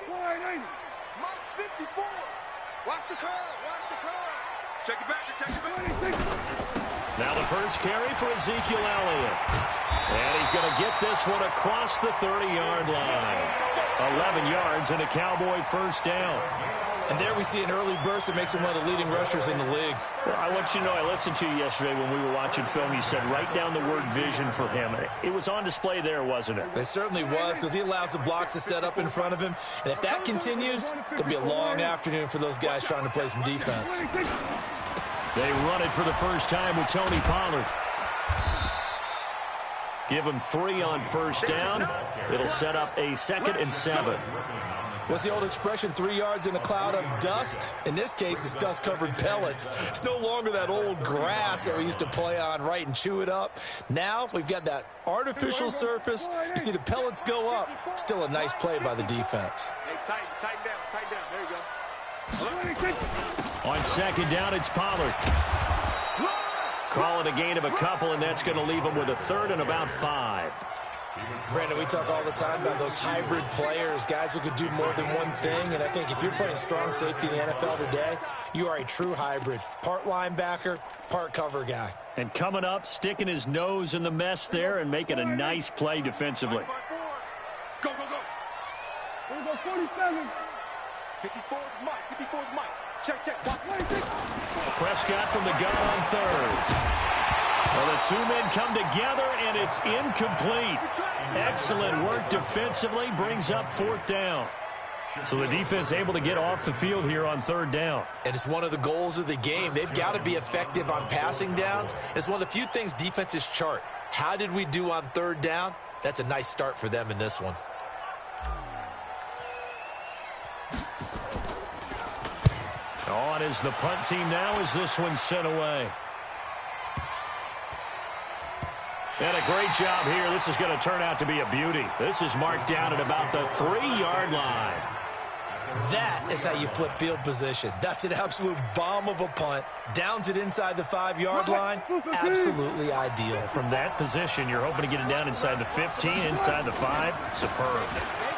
My 54. Watch the curve. Watch the curve. Check it back. Check it back. Now the first carry for Ezekiel Elliott. And he's going to get this one across the 30-yard line. 11 yards and a Cowboy first down. And there we see an early burst that makes him one of the leading rushers in the league. Well, I want you to know, I listened to you yesterday when we were watching film. You said write down the word vision for him. It was on display there, wasn't it? It certainly was, because he allows the blocks to set up in front of him. And if that continues, it'll be a long afternoon for those guys trying to play some defense. They run it for the first time with Tony Pollard. Give him 3 on first down. It'll set up a 2nd and 7. What's the old expression, 3 yards in a cloud of dust? In this case, it's dust-covered pellets. It's no longer that old grass that we used to play on, right, and chew it up. Now we've got that artificial surface. You see the pellets go up. Still a nice play by the defense. Hey, tighten down. There you go. On 2nd down, it's Pollard. Call it a gain of a couple, and that's going to leave him with a 3rd and about 5. Brandon, we talk all the time about those hybrid players, guys who could do more than one thing, and I think if you're playing strong safety in the NFL today, you are a true hybrid. Part linebacker, part cover guy. And coming up, sticking his nose in the mess there and making a nice play defensively. Go, go, go. Here we go, 47. 54 is Mike. 54 is Mike. Check, check. Prescott from the gun on 3rd. Well, the two men come together, and it's incomplete. Excellent work defensively, brings up 4th down. So the defense able to get off the field here on 3rd down. And it's one of the goals of the game. They've got to be effective on passing downs. It's one of the few things defenses chart. How did we do on 3rd down? That's a nice start for them in this one. On is the punt team now as this one's sent away. And a great job here. This is going to turn out to be a beauty. This is marked down at about the 3-yard line. That is how you flip field position. That's an absolute bomb of a punt. Downs it inside the 5-yard line. Absolutely ideal. From that position, you're hoping to get it down inside the 15, inside the 5. Superb.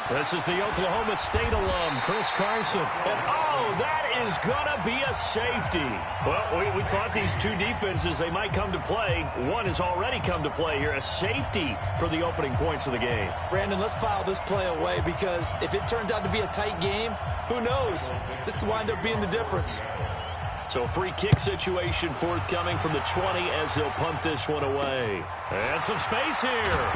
This is the Oklahoma State alum, Chris Carson. And, oh, that is going to be a safety. Well, we thought these two defenses, they might come to play. One has already come to play here, a safety for the opening points of the game. Brandon, let's file this play away because if it turns out to be a tight game, who knows? This could wind up being the difference. So free kick situation forthcoming from the 20 as they'll punt this one away. And some space here.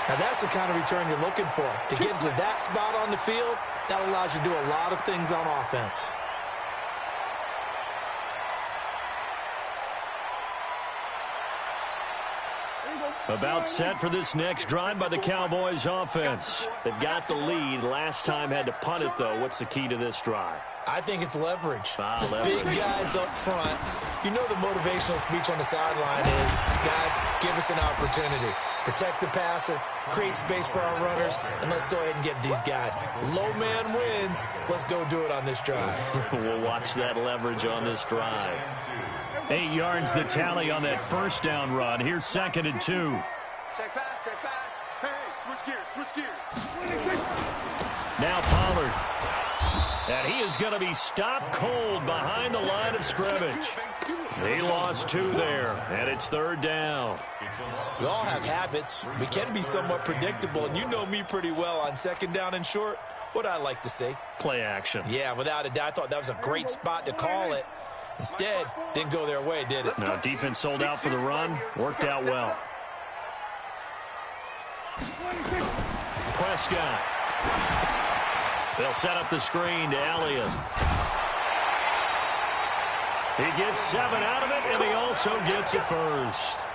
Now, that's the kind of return you're looking for. To get to that spot on the field, that allows you to do a lot of things on offense. About set for this next drive by the Cowboys offense. They've got the lead. Last time had to punt it, though. What's the key to this drive? I think it's leverage. Leverage. Big guys up front. You know the motivational speech on the sideline is, guys, give us an opportunity. Protect the passer, create space for our runners, and let's go ahead and get these guys. Low man wins. Let's go do it on this drive. We'll watch that leverage on this drive. 8 yards the tally on that first down run. Here's 2nd and 2. Check back, check back. Hey, switch gears. Now Pollard. And he is going to be stopped cold behind the line of scrimmage. He lost 2 there, and it's 3rd down. We all have habits. We can be somewhat predictable, and you know me pretty well on 2nd down and short. What I like to see? Play action. Yeah, without a doubt. I thought that was a great spot to call it. Instead, didn't go their way, did it? No, defense sold out for the run. Worked out well. Prescott. They'll set up the screen to Elliott. He gets 7 out of it, and he also gets a first.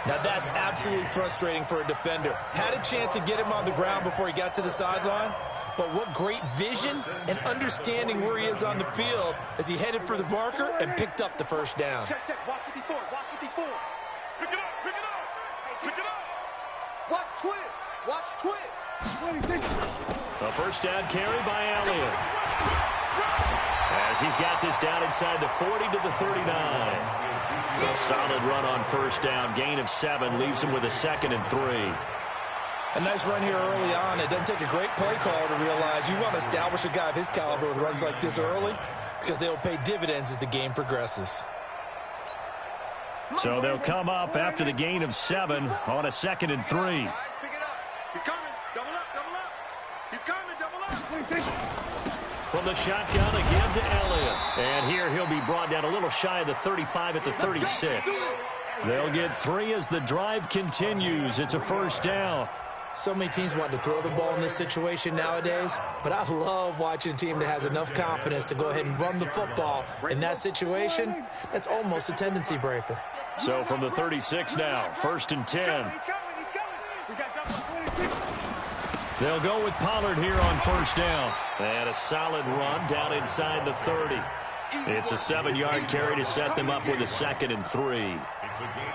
Now, that's absolutely frustrating for a defender. Had a chance to get him on the ground before he got to the sideline, but what great vision and understanding where he is on the field as he headed for the marker and picked up the first down. Check, check. Watch 54. Watch 54. Pick it up. Pick it up. Hey, pick it up. Watch twist. Watch twist. A first down carry by Elliott. As he's got this down inside the 40 to the 39. A solid run on first down. Gain of 7 leaves him with a 2nd and 3. A nice run here early on. It doesn't take a great play caller to realize you want to establish a guy of his caliber with runs like this early because they'll pay dividends as the game progresses. So they'll come up after the gain of 7 on a 2nd and 3. Pick it up. He's coming. Double up, double up. He's coming, double up. From the shotgun again to Elliott. And here he'll be brought down a little shy of the 35 at the 36. They'll get 3 as the drive continues. It's a first down. So many teams want to throw the ball in this situation nowadays, but I love watching a team that has enough confidence to go ahead and run the football. In that situation, that's almost a tendency breaker. So from the 36 now, 1st and 10. They'll go with Pollard here on 1st down. And a solid run down inside the 30. It's a 7-yard carry to set them up with a 2nd and 3.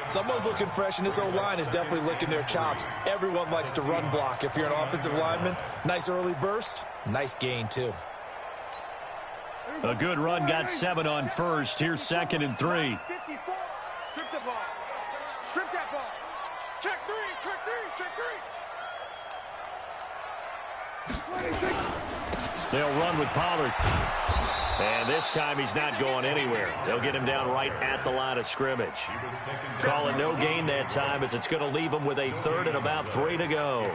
Someone's looking fresh, and this O-line is definitely licking their chops. Everyone likes to run block. If you're an offensive lineman, nice early burst, nice gain, too. A good run got 7 on 1st. Here's 2nd and 3. Strip the ball. Strip that ball. Check 3, check 3, check 3. They'll run with Pollard. And this time he's not going anywhere. They'll get him down right at the line of scrimmage. Call it no gain that time as it's going to leave him with a 3rd and about 3 to go.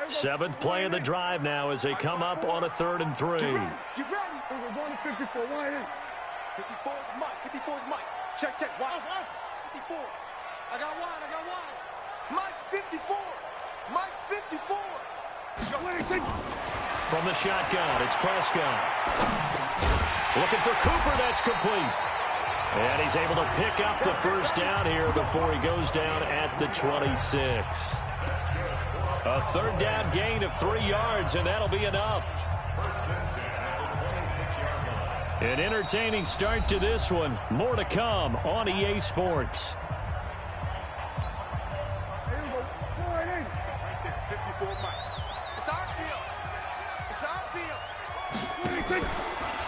7th play of the drive now as they come up on a 3rd and 3. Get ready. We're going to 54. Wide in. 54 is Mike. 54 is Mike. Check, check. Wide. 54. I got wide. Mike's 54. Mike's 54. From the shotgun, it's Prescott. Looking for Cooper, that's complete. And he's able to pick up the first down here before he goes down at the 26. A 3rd down gain of 3 yards, and that'll be enough. An entertaining start to this one. More to come on EA Sports. 54 Mike. It's our field. It's our field.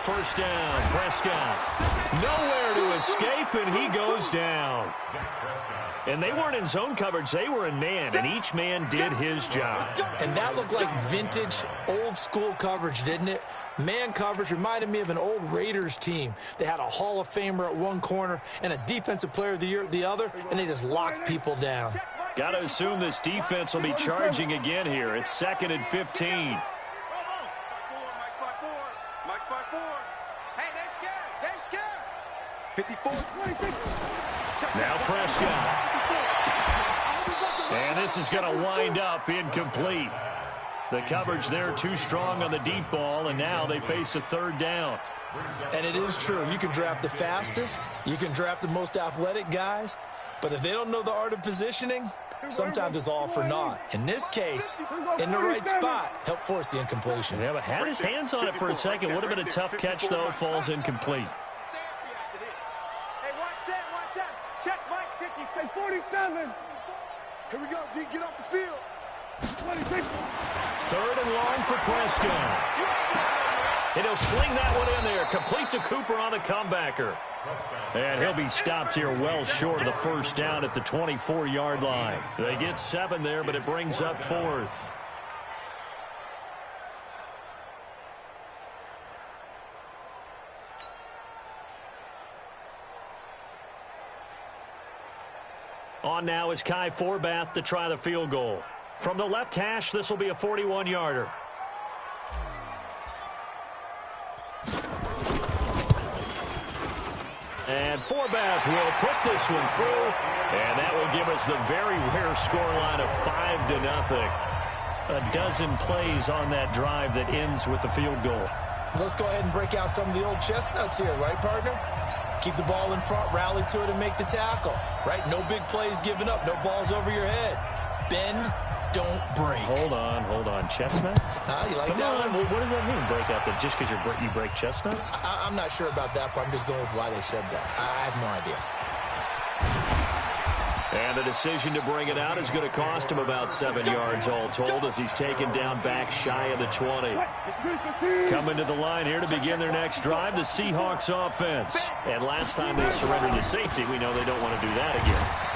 First down, Prescott. Nowhere to escape, and he goes down. And they weren't in zone coverage. They were in man, and each man did his job. And that looked like vintage, old-school coverage, didn't it? Man coverage reminded me of an old Raiders team. They had a Hall of Famer at one corner and a Defensive Player of the Year at the other, and they just locked people down. Got to assume this defense will be charging again here. It's 2nd and 15. Mike's by 4. Hey, they're scared. They're scared. 54. Now Prescott. And this is going to wind up incomplete. The coverage there too strong on the deep ball, and now they face a 3rd down. And it is true. You can draft the fastest. You can draft the most athletic guys. But if they don't know the art of positioning, sometimes it's all for naught. In this case, in the right spot, help force the incompletion. Yeah, but had his hands on it for a second. Would have been a tough catch, though. Falls incomplete. Hey, watch that. Check Mike, 47. Here we go, D. Get off the field. 3rd and long for Prescott. And he'll sling that one in there. Complete to Cooper on the comebacker. And he'll be stopped here well short of the first down at the 24-yard line. They get 7 there, but it brings up 4th. On now is Kai Forbath to try the field goal. From the left hash, this will be a 41-yarder. And Forbath will put this one through, and that will give us the very rare scoreline of 5-0. A dozen plays on that drive that ends with the field goal. Let's go ahead and break out some of the old chestnuts here, right, partner? Keep the ball in front, rally to it, and make the tackle, right? No big plays given up, no balls over your head. Bend, don't break. Hold on. Chestnuts? You like Come that on. one? What does that mean, break out? That just because you break chestnuts? I'm not sure about that, but I'm just going with why they said that. I have no idea. And the decision to bring it out is going to cost him about 7 yards all told as he's taken down back shy of the 20. Coming to the line here to begin their next drive, the Seahawks offense. And last time they surrendered to safety, we know they don't want to do that again.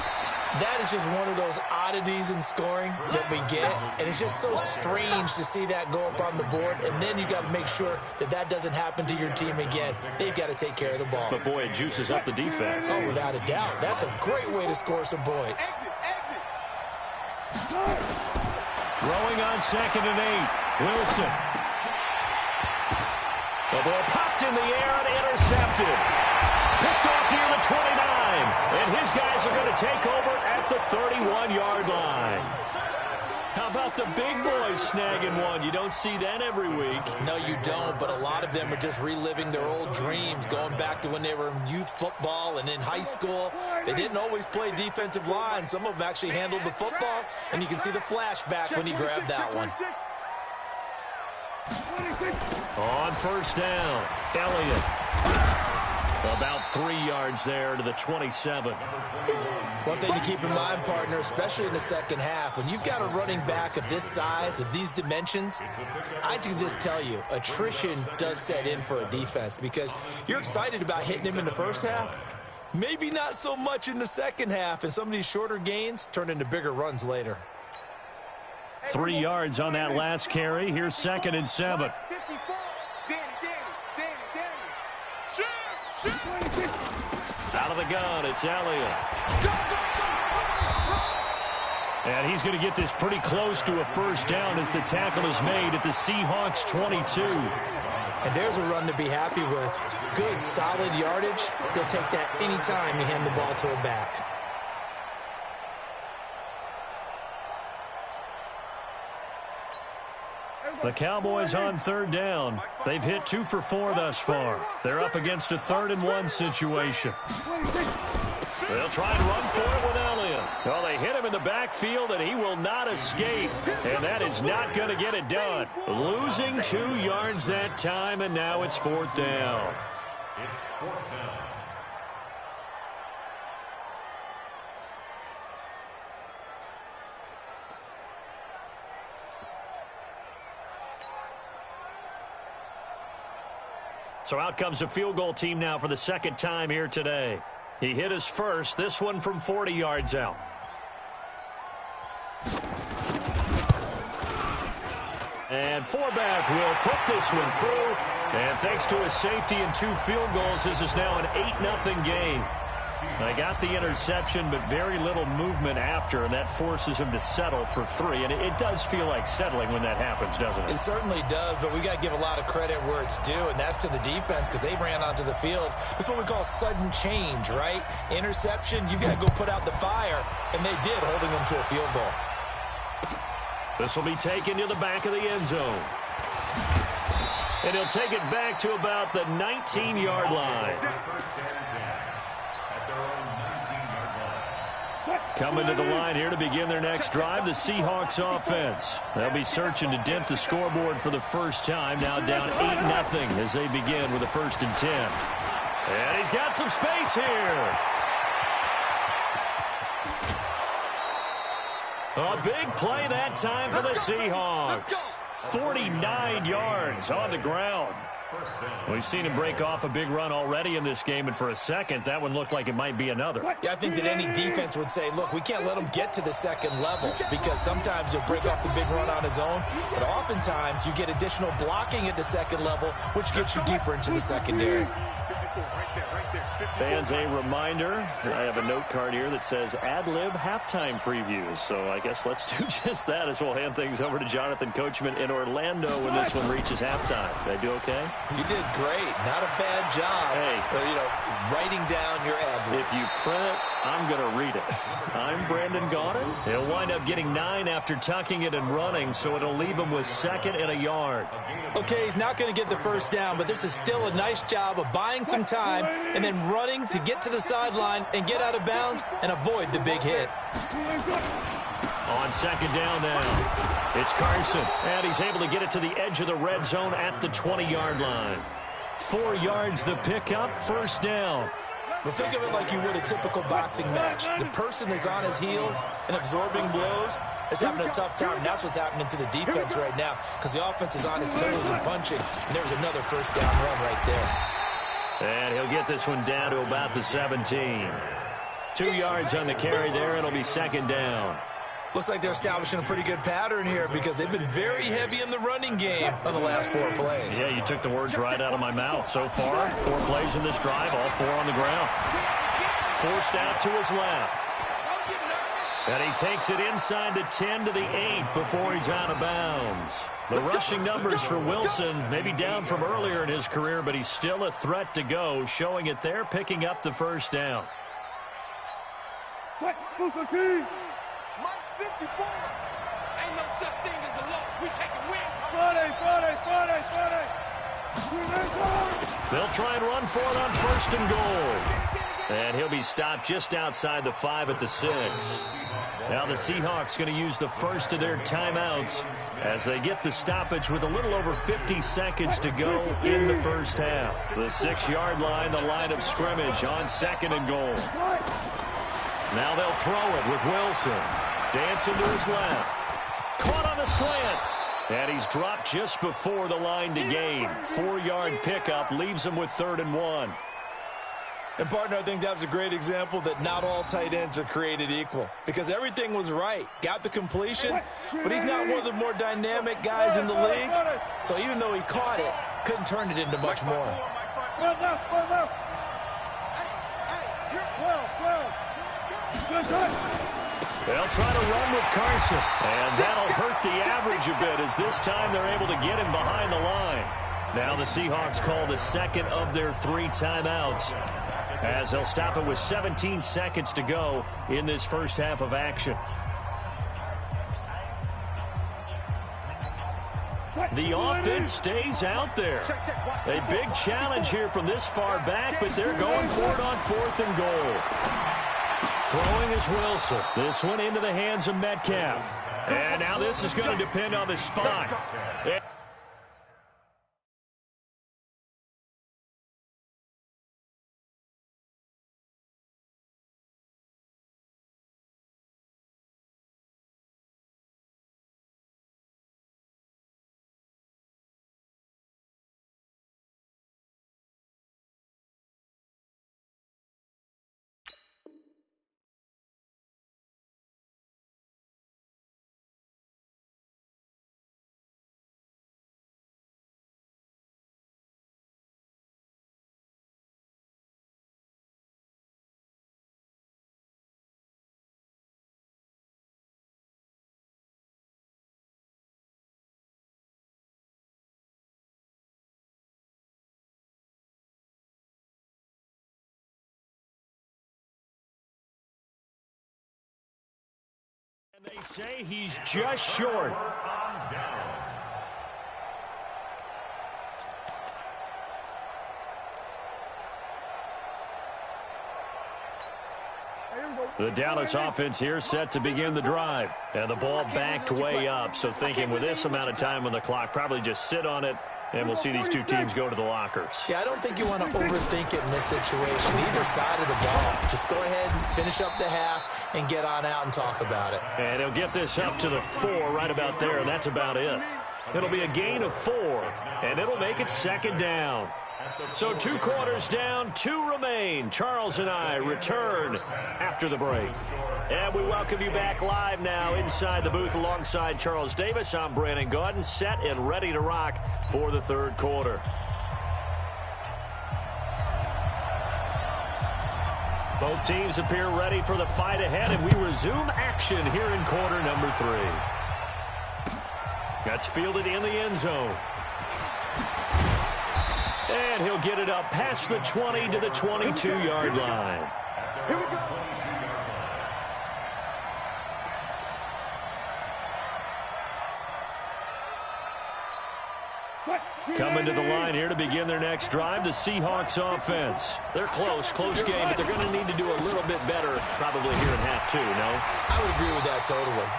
That is just one of those oddities in scoring that we get, and it's just so strange to see that go up on the board, and then you got to make sure that that doesn't happen to your team again. They've got to take care of the ball. But, boy, it juices up the defense. Oh, without a doubt. That's a great way to score some points. Throwing on 2nd and 8. Wilson. The ball popped in the air and intercepted. Picked off near the 29, and his guys are going to take over at the 31-yard line. How about the big boys snagging one? You don't see that every week. No, you don't, but a lot of them are just reliving their old dreams, going back to when they were in youth football and in high school. They didn't always play defensive line. Some of them actually handled the football, and you can see the flashback when he grabbed that one. On 1st down, Elliott. About 3 yards there to the 27. One thing to keep in mind, partner, especially in the second half, when you've got a running back of this size, of these dimensions, I can just tell you, attrition does set in for a defense because you're excited about hitting him in the first half. Maybe not so much in the second half, and some of these shorter gains turn into bigger runs later. 3 yards on that last carry. Here's 2nd and 7. Out of the gun, it's Elliott. And he's going to get this pretty close to a first down as the tackle is made at the Seahawks 22. And there's a run to be happy with. Good, solid yardage. They'll take that anytime you hand the ball to a back. The Cowboys on 3rd down. They've hit 2 for 4 thus far. They're up against a 3rd and 1 situation. They'll try and run for it with Elliott. Well, they hit him in the backfield, and he will not escape. And that is not going to get it done. Losing 2 yards that time, and now it's 4th down. It's 4th down. So out comes a field goal team now for the 2nd time here today. He hit his first, this one from 40 yards out. And Forbath will put this one through. And thanks to his safety and 2 field goals, this is now an 8-0 game. They got the interception, but very little movement after, and that forces him to settle for 3. And it does feel like settling when that happens, doesn't it? It certainly does, but we got to give a lot of credit where it's due, and that's to the defense because they ran onto the field. That's what we call sudden change, right? Interception, you got to go put out the fire, and they did, holding them to a field goal. This will be taken to the back of the end zone. And he'll take it back to about the 19-yard line. Coming to the line here to begin their next drive, the Seahawks offense. They'll be searching to dent the scoreboard for the first time, now down 8-0 as they begin with a 1st and 10. And he's got some space here. A big play that time for the Seahawks. 49 yards on the ground. We've seen him break off a big run already in this game, and for a second, that one looked like it might be another. Yeah, I think that any defense would say, look, we can't let him get to the second level because sometimes he'll break off the big run on his own, but oftentimes you get additional blocking at the second level, which gets you deeper into the secondary. Fans, a reminder, I have a note card here that says ad-lib halftime previews. So I guess let's do just that as we'll hand things over to Jonathan Coachman in Orlando when this one reaches halftime. Did I do okay? You did great. Not a bad job. Hey. Writing down your ad-libs. If you print it, I'm going to read it. I'm Brandon Gaudin. He'll wind up getting 9 after tucking it and running, so it'll leave him with 2nd and a yard. Okay, he's not going to get the first down, but this is still a nice job of buying some time and then running to get to the sideline and get out of bounds and avoid the big hit. On 2nd down now, it's Carson, and he's able to get it to the edge of the red zone at the 20-yard line. 4 yards the pickup, 1st down. Well, think of it like you would a typical boxing match. The person is on his heels and absorbing blows is having a tough time. And that's what's happening to the defense right now because the offense is on his toes and punching. And there's another first down run right there. And he'll get this one down to about the 17. 2 yards on the carry there. It'll be second down. Looks like they're establishing a pretty good pattern here because they've been very heavy in the running game on the last 4 plays. Yeah, you took the words right out of my mouth. So far, 4 plays in this drive, all 4 on the ground. Forced out to his left. And he takes it inside the 10 to the 8 before he's out of bounds. The rushing numbers for Wilson, maybe down from earlier in his career, but he's still a threat to go, showing it there, picking up the first down. Mike 54. Ain't no such thing as a loss. We take a win. Friday. They'll try and run for it on first and goal. And he'll be stopped just outside the 5 at the 6. Now the Seahawks going to use the first of their timeouts as they get the stoppage with a little over 50 seconds to go in the first half. The 6-yard line, the line of scrimmage on second and goal. Now they'll throw it with Wilson. Dancing to his left. Caught on the slant. And he's dropped just before the line to gain. 4-yard pickup leaves him with 3rd and 1. And, partner, I think that's a great example that not all tight ends are created equal because everything was right. Got the completion, but he's not one of the more dynamic guys in the league. So even though he caught it, couldn't turn it into much more. They'll try to run with Carson, and that'll hurt the average a bit as this time they're able to get him behind the line. Now the Seahawks call the second of their 3 timeouts as they'll stop it with 17 seconds to go in this first half of action. The offense stays out there. A big challenge here from this far back, but they're going for it on 4th and goal. Throwing is Wilson. This one into the hands of Metcalf. And now this is going to depend on the spot. And they say he's just short. The Dallas offense here set to begin the drive. And the ball backed way up. So thinking with this amount of time on the clock, probably just sit on it. And we'll see these 2 teams go to the lockers. Yeah, I don't think you want to overthink it in this situation. Either side of the ball. Just go ahead and finish up the half and get on out and talk about it. And he'll get this up to the 4 right about there, and that's about it. It'll be a gain of 4, and it'll make it second down. So 2 quarters down, 2 remain. Charles and I return after the break. And we welcome you back live now inside the booth alongside Charles Davis. I'm Brandon Gaudin, set and ready to rock for the 3rd quarter. Both teams appear ready for the fight ahead, and we resume action here in quarter number 3. That's fielded in the end zone. And he'll get it up past the 20 to the 22-yard line. Here we go. Coming to the line here to begin their next drive, the Seahawks offense. They're close game, but they're going to need to do a little bit better probably here in half 2, no? I would agree with that totally.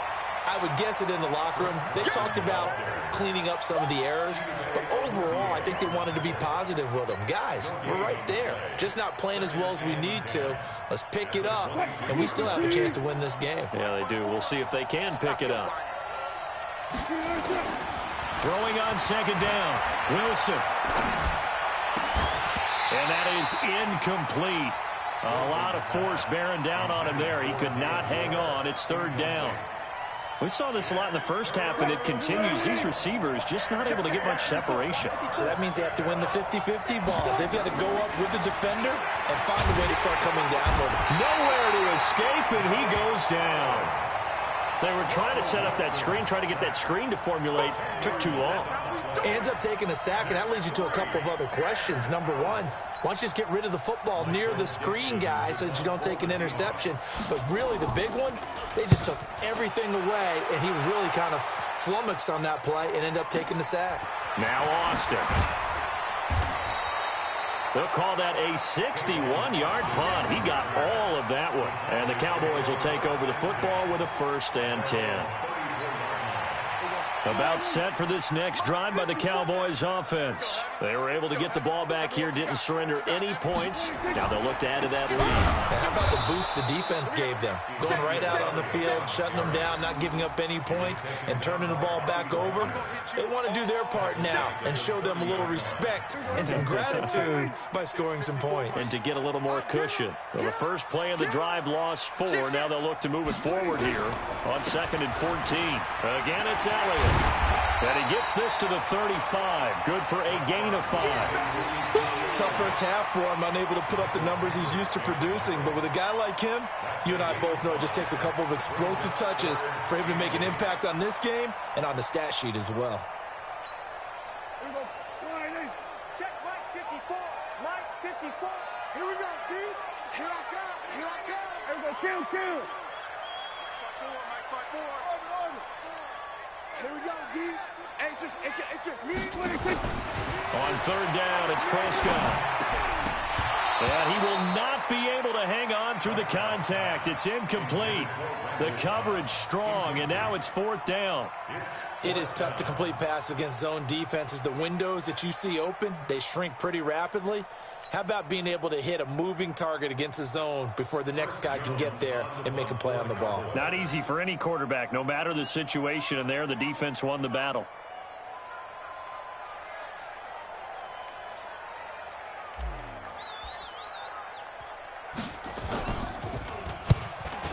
I would guess it in the locker room. They talked about cleaning up some of the errors, but overall, I think they wanted to be positive with them. Guys, we're right there. Just not playing as well as we need to. Let's pick it up, and we still have a chance to win this game. Yeah, they do. We'll see if they can pick it up. Throwing on second down. Wilson. And that is incomplete. A lot of force bearing down on him there. He could not hang on. It's third down. We saw this a lot in the first half, and it continues. These receivers just not able to get much separation. So that means they have to win the 50-50 balls. They've got to go up with the defender and find a way to start coming down with him. Nowhere to escape, and he goes down. They were trying to set up that screen, trying to get that screen to formulate. Took too long. Ends up taking a sack, and that leads you to a couple of other questions. Number one, why don't you just get rid of the football near the screen guy so that you don't take an interception? But really the big one, they just took everything away, and he was really kind of flummoxed on that play and ended up taking the sack. Now Austin. They'll call that a 61-yard punt. He got all of that one. And the Cowboys will take over the football with a 1st and 10. About set for this next drive by the Cowboys offense. They were able to get the ball back here, didn't surrender any points. Now they'll look to add to that lead. How about the boost the defense gave them? Going right out on the field, shutting them down, not giving up any points, and turning the ball back over. They want to do their part now and show them a little respect and some gratitude by scoring some points. And to get a little more cushion. Well, the first play of the drive lost 4. Now they'll look to move it forward here on 2nd and 14. Again, it's Elliott. And he gets this to the 35. Good for a gain of 5. Tough first half for him, unable to put up the numbers he's used to producing. But with a guy like him, you and I both know it just takes a couple of explosive touches for him to make an impact on this game and on the stat sheet as well. Here we go. Sliding. Check Mike 54. Mike 54. Here we go, D. Here I come. Here I come. Here we go. Kill. Mike 54. Over. Here we go, D. Hey, it's just me. On 3rd down, it's Prescott. And he will not be able to hang on through the contact. It's incomplete. The coverage strong, and now it's 4th down. It is tough to complete passes against zone defenses. The windows that you see open, they shrink pretty rapidly. How about being able to hit a moving target against a zone before the next guy can get there and make a play on the ball? Not easy for any quarterback, no matter the situation, and there the defense won the battle.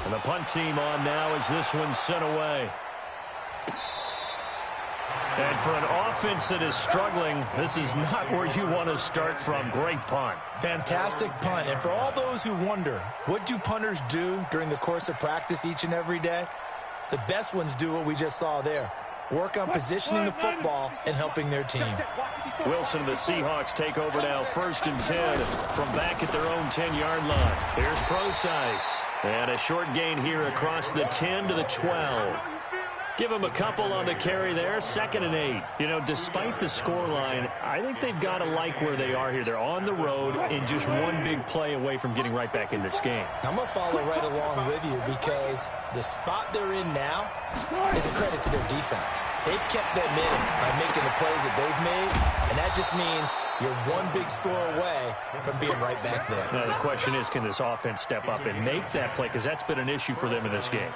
And the punt team on now as this one's sent away. And for an offense that is struggling, this is not where you want to start from. Great punt. Fantastic punt. And for all those who wonder, what do punters do during the course of practice each and every day? The best ones do what we just saw there. Work on positioning the football and helping their team. Wilson and the Seahawks take over now, 1st and 10 from back at their own 10-yard line. Here's Procise. And a short gain here across the 10 to the 12. Give them a couple on the carry there, 2nd and 8. You know, despite the scoreline, I think they've got to like where they are here. They're on the road and just one big play away from getting right back in this game. I'm going to follow right along with you because the spot they're in now is a credit to their defense. They've kept them in it by making the plays that they've made, and that just means you're one big score away from being right back there. Now, the question is, can this offense step up and make that play? Because that's been an issue for them in this game.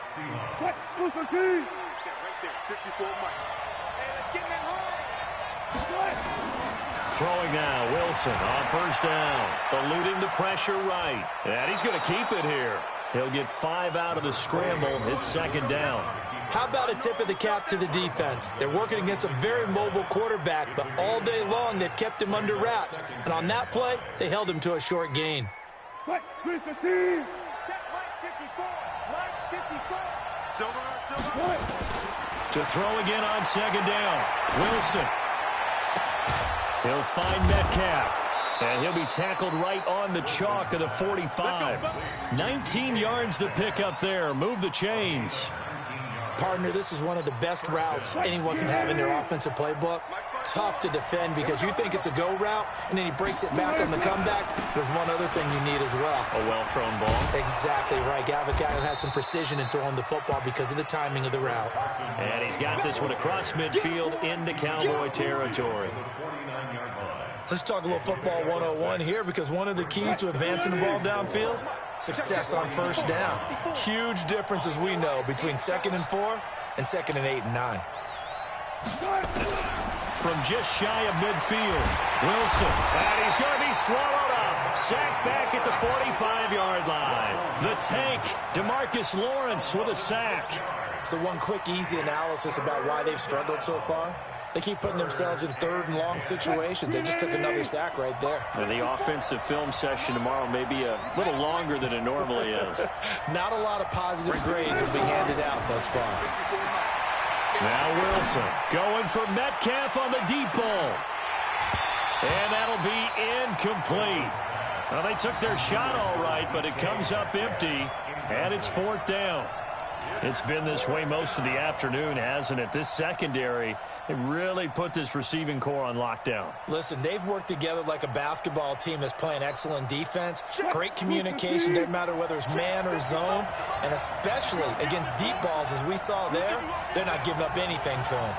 Throwing now, Wilson on 1st down, eluding the pressure right. And he's going to keep it here. He'll get 5 out of the scramble. It's 2nd down. How about a tip of the cap to the defense? They're working against a very mobile quarterback, but all day long they've kept him under wraps. And on that play, they held him to a short gain. Check Mike 54. Mike 54. Silver. To throw again on 2nd down. Wilson. He'll find Metcalf. And he'll be tackled right on the chalk of the 45. 19 yards to pick up there. Move the chains. Partner, this is one of the best routes anyone can have in their offensive playbook. tough to defend because you think it's a go route, and then he breaks it back on the comeback. There's one other thing you need as well. A well-thrown ball. Exactly right. Have a guy who has some precision in throwing the football because of the timing of the route. And he's got this one across midfield into Cowboy territory. Let's talk a little football 101 here, because one of the keys to advancing the ball downfield, success on first down. Huge difference, as we know, between 2nd and 4 and 2nd and 8 and 9. From just shy of midfield, Wilson. And he's going to be swallowed up. Sacked back at the 45-yard line. The tank, DeMarcus Lawrence with a sack. So one quick, easy analysis about why they've struggled so far. They keep putting themselves in 3rd and long situations. They just took another sack right there. And the offensive film session tomorrow may be a little longer than it normally is. Not a lot of positive grades will be handed out thus far. Now Wilson going for Metcalf on the deep ball. And that'll be incomplete. Well, they took their shot all right, but it comes up empty, and it's 4th down. It's been this way most of the afternoon, hasn't it? This secondary, they really put this receiving core on lockdown. Listen, they've worked together like a basketball team that's playing excellent defense. Great communication, doesn't matter whether it's man or zone. And especially against deep balls, as we saw there, they're not giving up anything to them.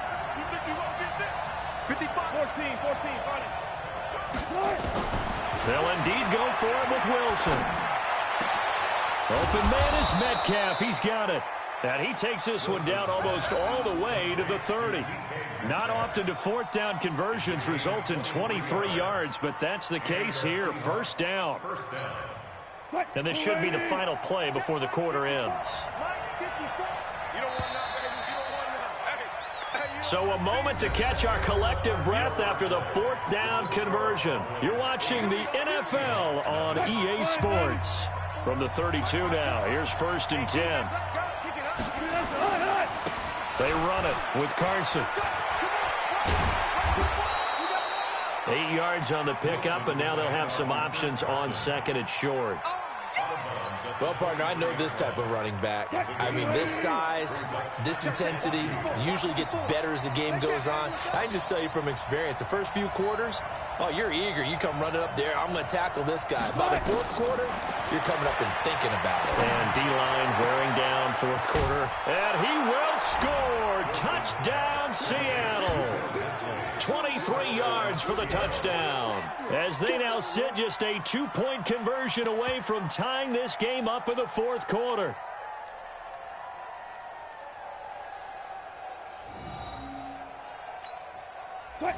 14, on it. They'll indeed go for it with Wilson. Open man is Metcalf. He's got it. And he takes this one down almost all the way to the 30. Not often do 4th down conversions result in 23 yards, but that's the case here. 1st down. And this should be the final play before the quarter ends. So a moment to catch our collective breath after the 4th down conversion. You're watching the NFL on EA Sports. From the 32 now, here's 1st and 10. They run it with Carson. 8 yards on the pickup, and now they'll have some options on 2nd and short. Well, partner, I know this type of running back. I mean, this size, this intensity usually gets better as the game goes on. I can just tell you from experience, the first few quarters, oh, you're eager. You come running up there, I'm going to tackle this guy. By the 4th quarter, you're coming up and thinking about it. And D-line wearing down 4th quarter. And he will score. Touchdown, Seattle. 23 yards for the touchdown. As they now sit just a 2-point conversion away from tying this game up in the 4th quarter.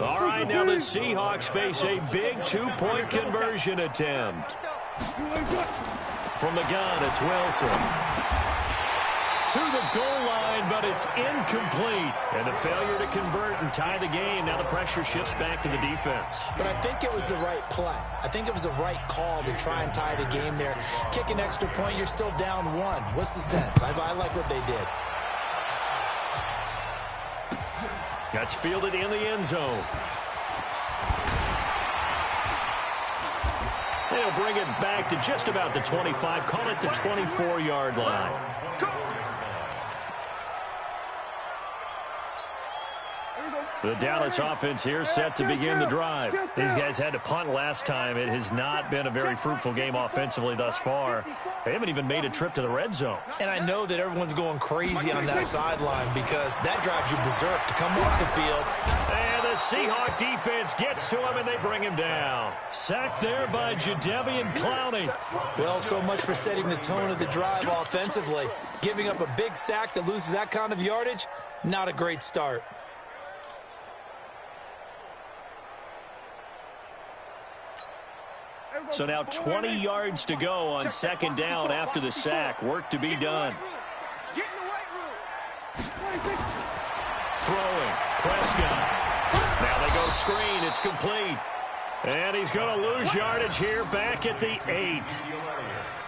All right, now the Seahawks face a big 2-point conversion attempt. From the gun, it's Wilson. To the goal line, but it's incomplete. And the failure to convert and tie the game. Now the pressure shifts back to the defense. But I think it was the right play. I think it was the right call to try and tie the game there. Kick an extra point, you're still down 1. What's the sense? I like what they did. That's fielded in the end zone. They'll bring it back to just about the 25. Call it the 24-yard line. The Dallas offense here set to begin the drive. These guys had to punt last time. It has not been a very fruitful game offensively thus far. They haven't even made a trip to the red zone. And I know that everyone's going crazy on that sideline because that drives you berserk to come off the field. And the Seahawk defense gets to him, and they bring him down. Sacked there by Jadeveon Clowney. Well, so much for setting the tone of the drive offensively. Giving up a big sack that loses that kind of yardage, not a great start. So now 20 yards to go on 2nd down after the sack. Work to be done. Throwing. Prescott. Now they go screen. It's complete. And he's going to lose yardage here back at the 8.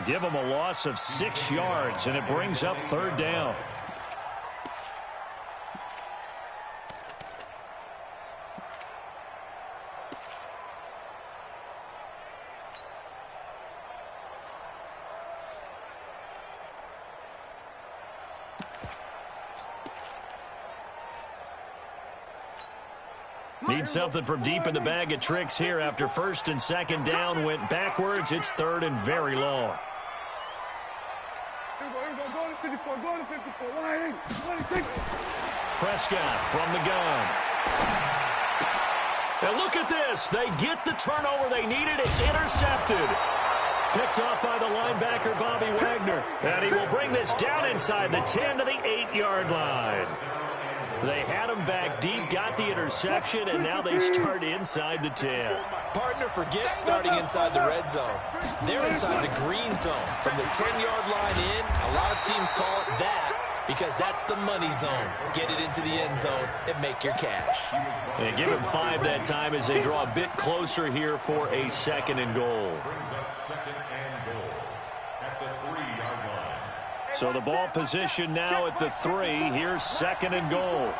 Give him a loss of 6 yards, and it brings up 3rd down. Need something from deep in the bag of tricks here after first and second down went backwards. It's third and very long. Prescott from the gun. And look at this. They get the turnover they needed. It's intercepted. Picked off by the linebacker, Bobby Wagner. And he will bring this down inside the 10 to the 8-yard line. They had him back deep, got the interception, and now they start inside the 10. Partner forgets starting inside the red zone. They're inside the green zone. From the 10-yard line in, a lot of teams call it that because that's the money zone. Get it into the end zone and make your cash. They give him 5 that time as they draw a bit closer here for a second and goal. So the ball position now at the 3. Here's second and goal.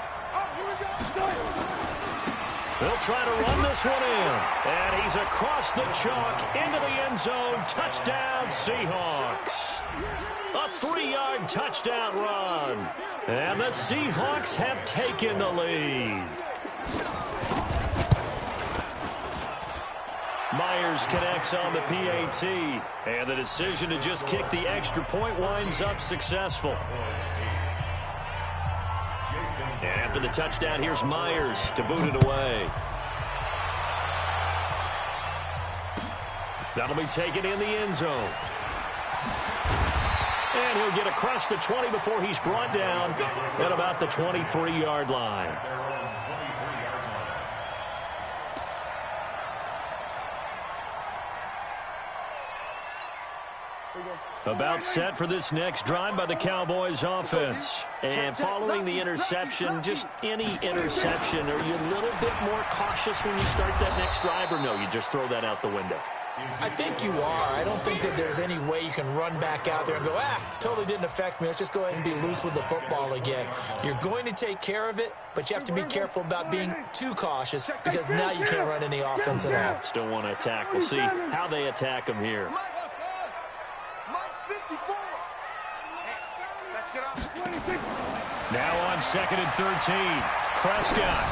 They'll try to run this one in. And he's across the chalk into the end zone. Touchdown, Seahawks. A 3-yard touchdown run. And the Seahawks have taken the lead. Myers connects on the PAT, and the decision to just kick the extra point winds up successful. And after the touchdown, here's Myers to boot it away. That'll be taken in the end zone. And he'll get across the 20 before he's brought down at about the 23-yard line. About set for this next drive by the Cowboys offense. And following the interception, just any interception, are you a little bit more cautious when you start that next drive, or no, you just throw that out the window? I think you are. I don't think that there's any way you can run back out there and go, totally didn't affect me. Let's just go ahead and be loose with the football again. You're going to take care of it, but you have to be careful about being too cautious because now you can't run any offense at all. Still want to attack. We'll see how they attack him here. Now on second and 13, Prescott.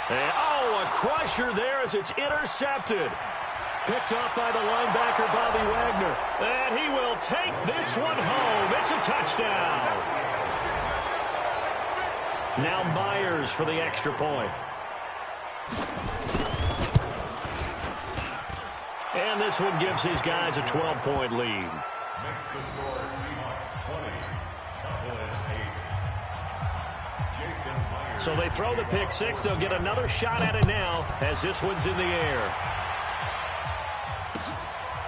And, a crusher there as it's intercepted. Picked off by the linebacker, Bobby Wagner. And he will take this one home. It's a touchdown. Now Myers for the extra point. And this one gives his guys a 12-point lead. Makes the score Seahawks 20, Cowboys 8. So they throw the pick six. They'll get another shot at it now as this one's in the air.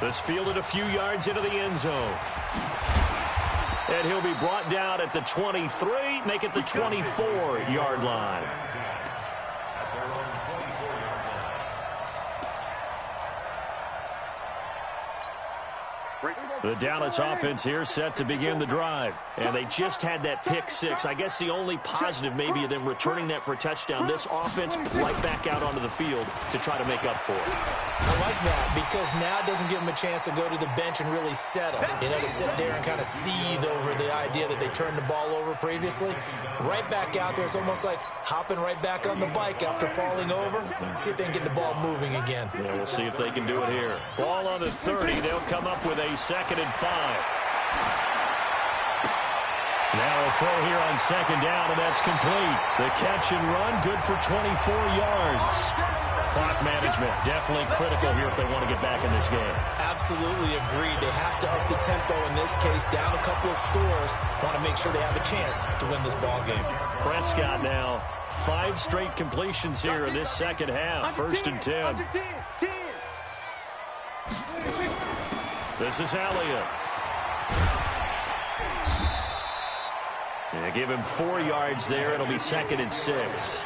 This fielded a few yards into the end zone. And he'll be brought down at the 23, make it the 24-yard line. The Dallas offense here set to begin the drive. And they just had that pick six. I guess the only positive maybe of them returning that for a touchdown. This offense right back out onto the field to try to make up for it. I like that because now it doesn't give them a chance to go to the bench and really settle. You know, to sit there and kind of seethe over the idea that they turned the ball over previously. Right back out there, it's almost like hopping right back on the bike after falling over. See if they can get the ball moving again. Yeah, we'll see if they can do it here. Ball on the 30. They'll come up with a second and 5. Now a throw here on second down, and that's complete. The catch and run, good for 24 yards. Clock management, definitely critical here if they want to get back in this game. Absolutely agreed. They have to up the tempo in this case, down a couple of scores. Want to make sure they have a chance to win this ball game. Prescott now, 5 straight completions here in this second half. First and 10. This is Elliott. They give him 4 yards there. It'll be second and 6.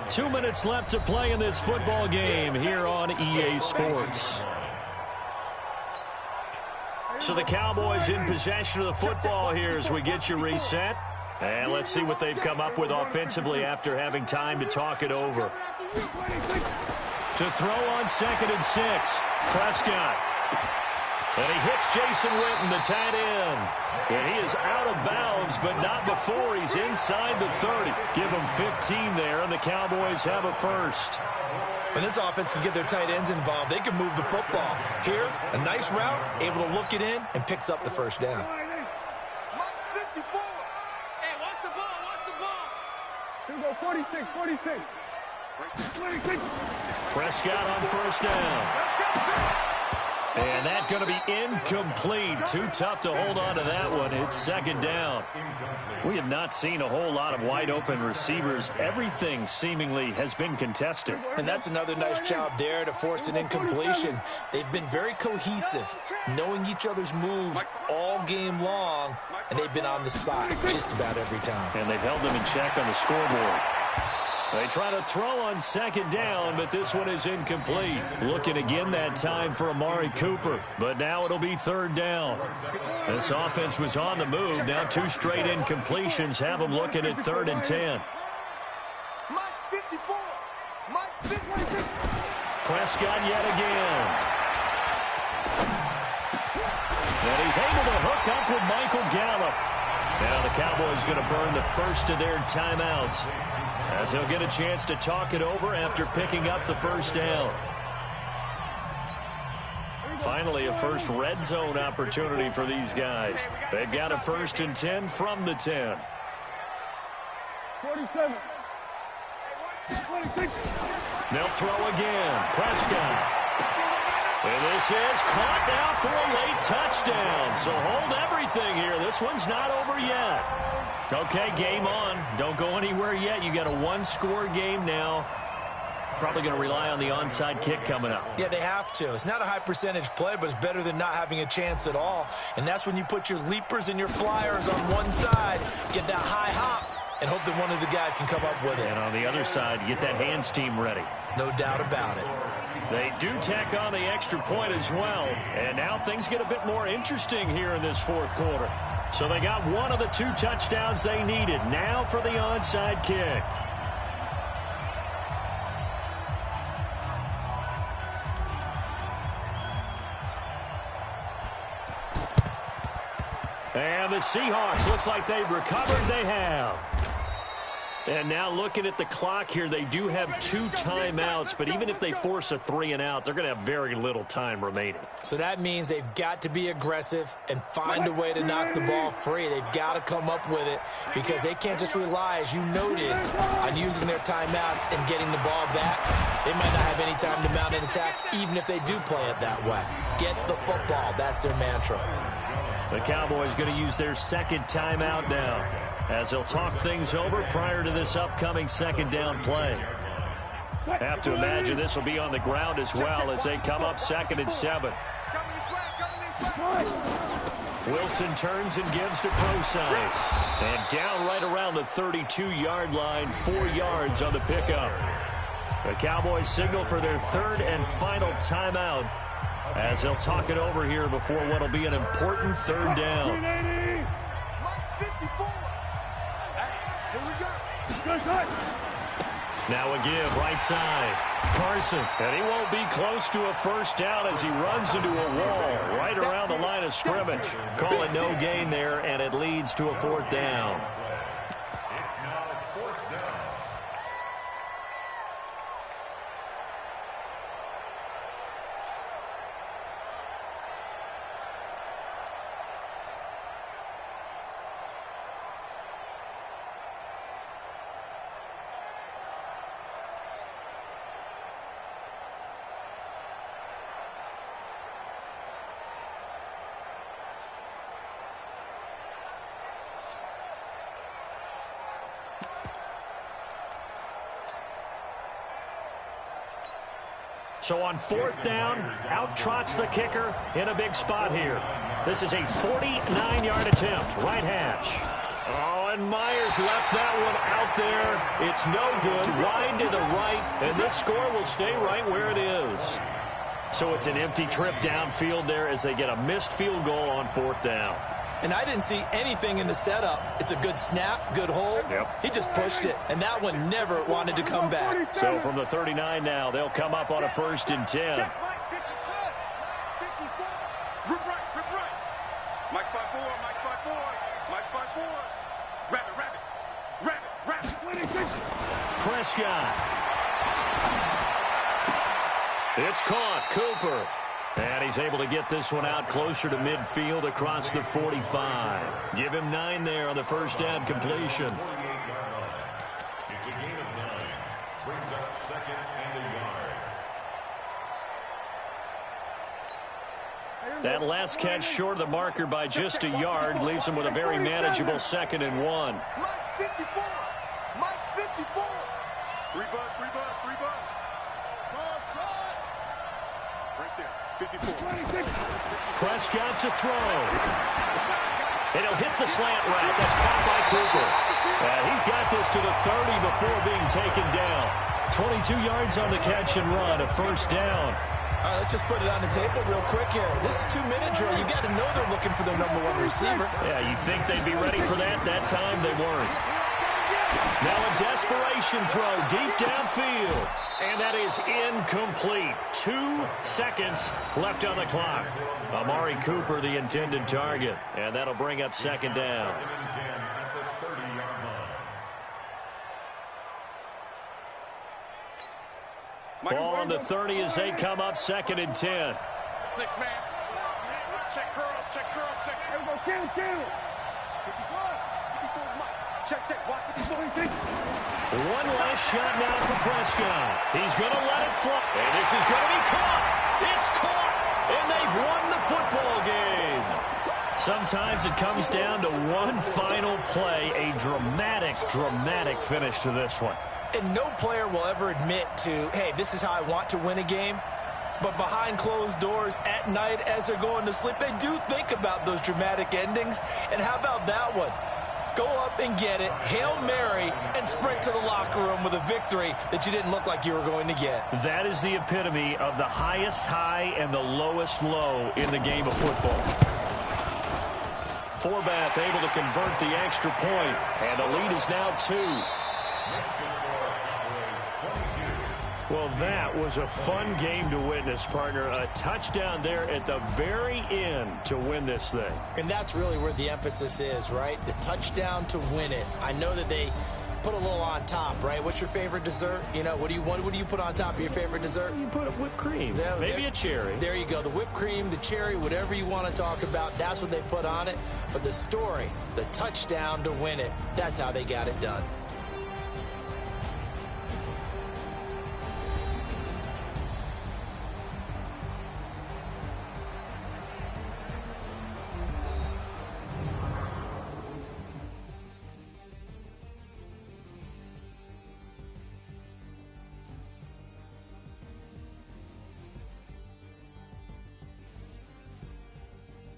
Two minutes left to play in this football game here on EA Sports. So the Cowboys in possession of the football here as we get you reset. And let's see what they've come up with offensively after having time to talk it over. To throw on second and 6, Prescott. And he hits Jason Witten, the tight end. And he is out of bounds, but not before he's inside the 30. Give him 15 there, and the Cowboys have a first. When this offense can get their tight ends involved, they can move the football. Here, a nice route, able to look it in, and picks up the first down. Mike 54. Hey, watch the ball, watch the ball. Here we go, 46, 46. 26. Prescott on first down. Let's go. And that's going to be incomplete. Too tough to hold on to that one. It's second down. We have not seen a whole lot of wide-open receivers. Everything seemingly has been contested. And that's another nice job there to force an incompletion. They've been very cohesive, knowing each other's moves all game long, and they've been on the spot just about every time. And they've held them in check on the scoreboard. They try to throw on second down, but this one is incomplete. Looking again that time for Amari Cooper, but now it'll be third down. This offense was on the move. Now 2 straight incompletions have them looking at 3rd and 10. Mike 54. Mike 54. Prescott yet again. And he's able to hook up with Michael Gallup. Now the Cowboys going to burn the first of their timeouts, as he'll get a chance to talk it over after picking up the first down. Finally, a first red zone opportunity for these guys. They've got a 1st and 10 from the 10. 47. 26. They'll throw again. Prescott. And this is caught now for a late touchdown. So hold everything here. This one's not over yet. Okay, game on. Don't go anywhere yet. You got a 1-score game now. Probably going to rely on the onside kick coming up. Yeah, they have to. It's not a high percentage play, but it's better than not having a chance at all. And that's when you put your leapers and your flyers on one side, get that high hop, and hope that one of the guys can come up with it. And on the other side, get that hands team ready. No doubt about it. They do tack on the extra point as well. And now things get a bit more interesting here in this 4th quarter. So they got one of the 2 touchdowns they needed. Now for the onside kick. And the Seahawks, looks like they've recovered. They have. And now looking at the clock here, they do have 2 timeouts, but even if they force a 3-and-out, they're going to have very little time remaining. So that means they've got to be aggressive and find a way to knock the ball free. They've got to come up with it because they can't just rely, as you noted, on using their timeouts and getting the ball back. They might not have any time to mount an attack, even if they do play it that way. Get the football. That's their mantra. The Cowboys going to use their 2nd timeout now, as they'll talk things over prior to this upcoming 2nd down play. Have to imagine this will be on the ground as well as they come up 2nd and 7. Wilson turns and gives to Procise. And down right around the 32-yard line, 4 yards on the pickup. The Cowboys signal for their 3rd and final timeout, as they'll talk it over here before what will be an important 3rd down. Now a give right side. Carson, and he won't be close to a first down as he runs into a wall right around the line of scrimmage. Call it no gain there, and it leads to a 4th down. It's now 4th down. So on 4th down, out trots the kicker in a big spot here. This is a 49-yard attempt, right hash. Oh, and Myers left that one out there. It's no good, wide to the right, and this score will stay right where it is. So it's an empty trip downfield there as they get a missed field goal on 4th down. And I didn't see anything in the setup. It's a good snap, good hold. Yep. He just pushed it, and that one never wanted to come back. So from the 39 now, they'll come up on a 1st and 10. Check right, 50, 54. Prescott. It's caught. Cooper. And he's able to get this one out closer to midfield across the 45. Give him 9 there on the first down completion. It's a gain of 9. Brings up 2nd and a yard. That last catch short of the marker by just a yard leaves him with a very manageable 2nd and 1. Mike 54. Mike 54. 3 bud, 3 bud, 3 bud. Right there. 54. Prescott to throw. And he'll hit the slant route. That's caught by Cooper. And he's got this to the 30 before being taken down. 22 yards on the catch and run, a first down. All right, let's just put it on the table real quick here. This is 2-minute drill. You got to know they're looking for their number 1 receiver. Yeah, you think they'd be ready for that? That time they weren't. Now a desperation throw deep downfield. And that is incomplete. 2 seconds left on the clock. Amari Cooper, the intended target. And that'll bring up 2nd down. 2nd and 10 at the 30-yard line. Ball on the 30 as they come up 2nd and 10. 6 man. Check girls, check girls, check. Here we go, kill, kill. 54. 54 Mike. Check, check. Watch 54. One last shot now for Prescott. He's going to let it fly. And this is going to be caught. It's caught. And they've won the football game. Sometimes it comes down to one final play. A dramatic, dramatic finish to this one. And no player will ever admit to, hey, this is how I want to win a game. But behind closed doors at night as they're going to sleep, they do think about those dramatic endings. And how about that one? Go up and get it, Hail Mary, and sprint to the locker room with a victory that you didn't look like you were going to get. That is the epitome of the highest high and the lowest low in the game of football. Forbath able to convert the extra point, and the lead is now 2. Well, that was a fun game to witness, partner. A touchdown there at the very end to win this thing. And that's really where the emphasis is, right? The touchdown to win it. I know that they put a little on top, right? What's your favorite dessert? You know, what do you put on top of your favorite dessert? You put whipped cream, maybe a cherry. There you go. The whipped cream, the cherry, whatever you want to talk about, that's what they put on it. But the story, the touchdown to win it, that's how they got it done.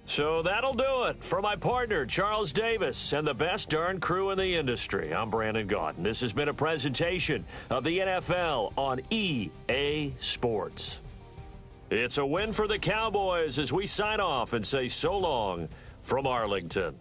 So that'll do it for my partner, Charles Davis, and the best darn crew in the industry. I'm Brandon Gaudin. This has been a presentation of the NFL on EA Sports. It's a win for the Cowboys as we sign off and say so long from Arlington.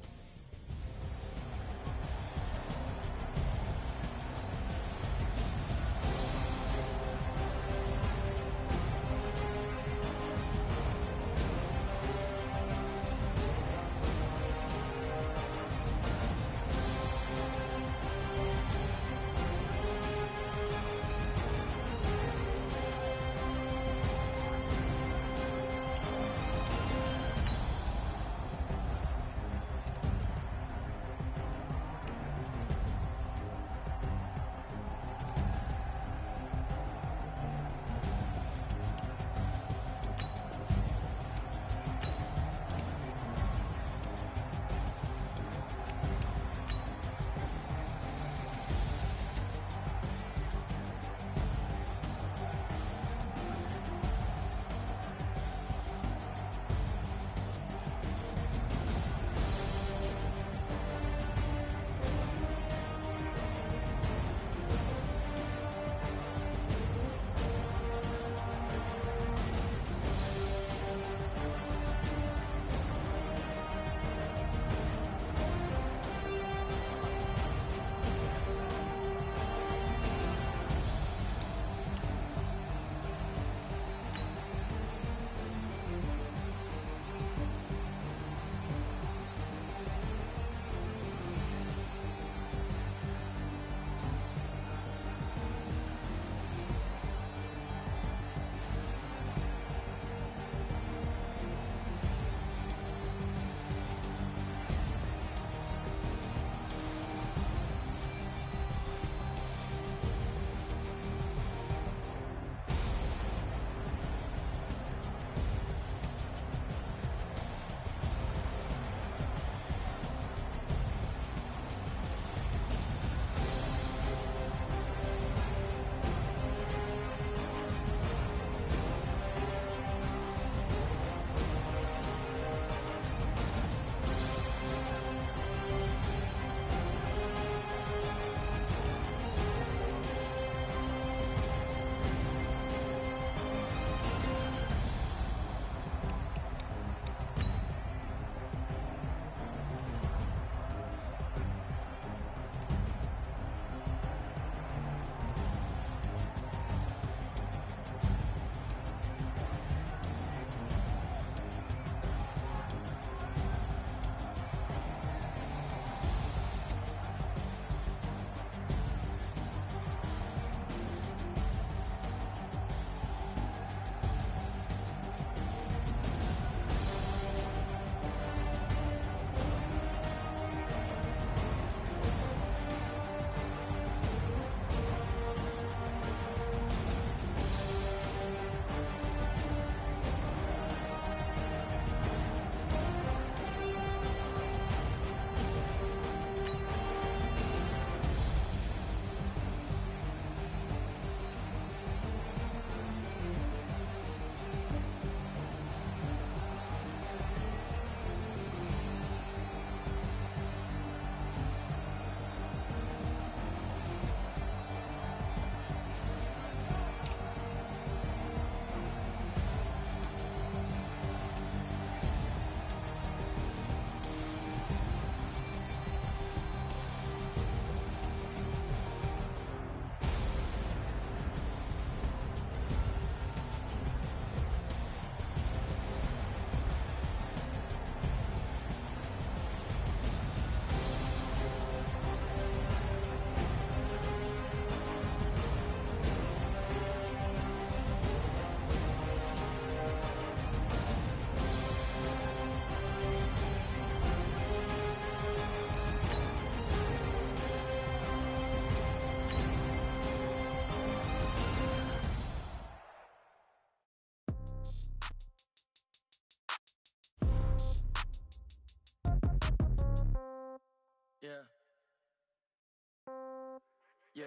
Yeah.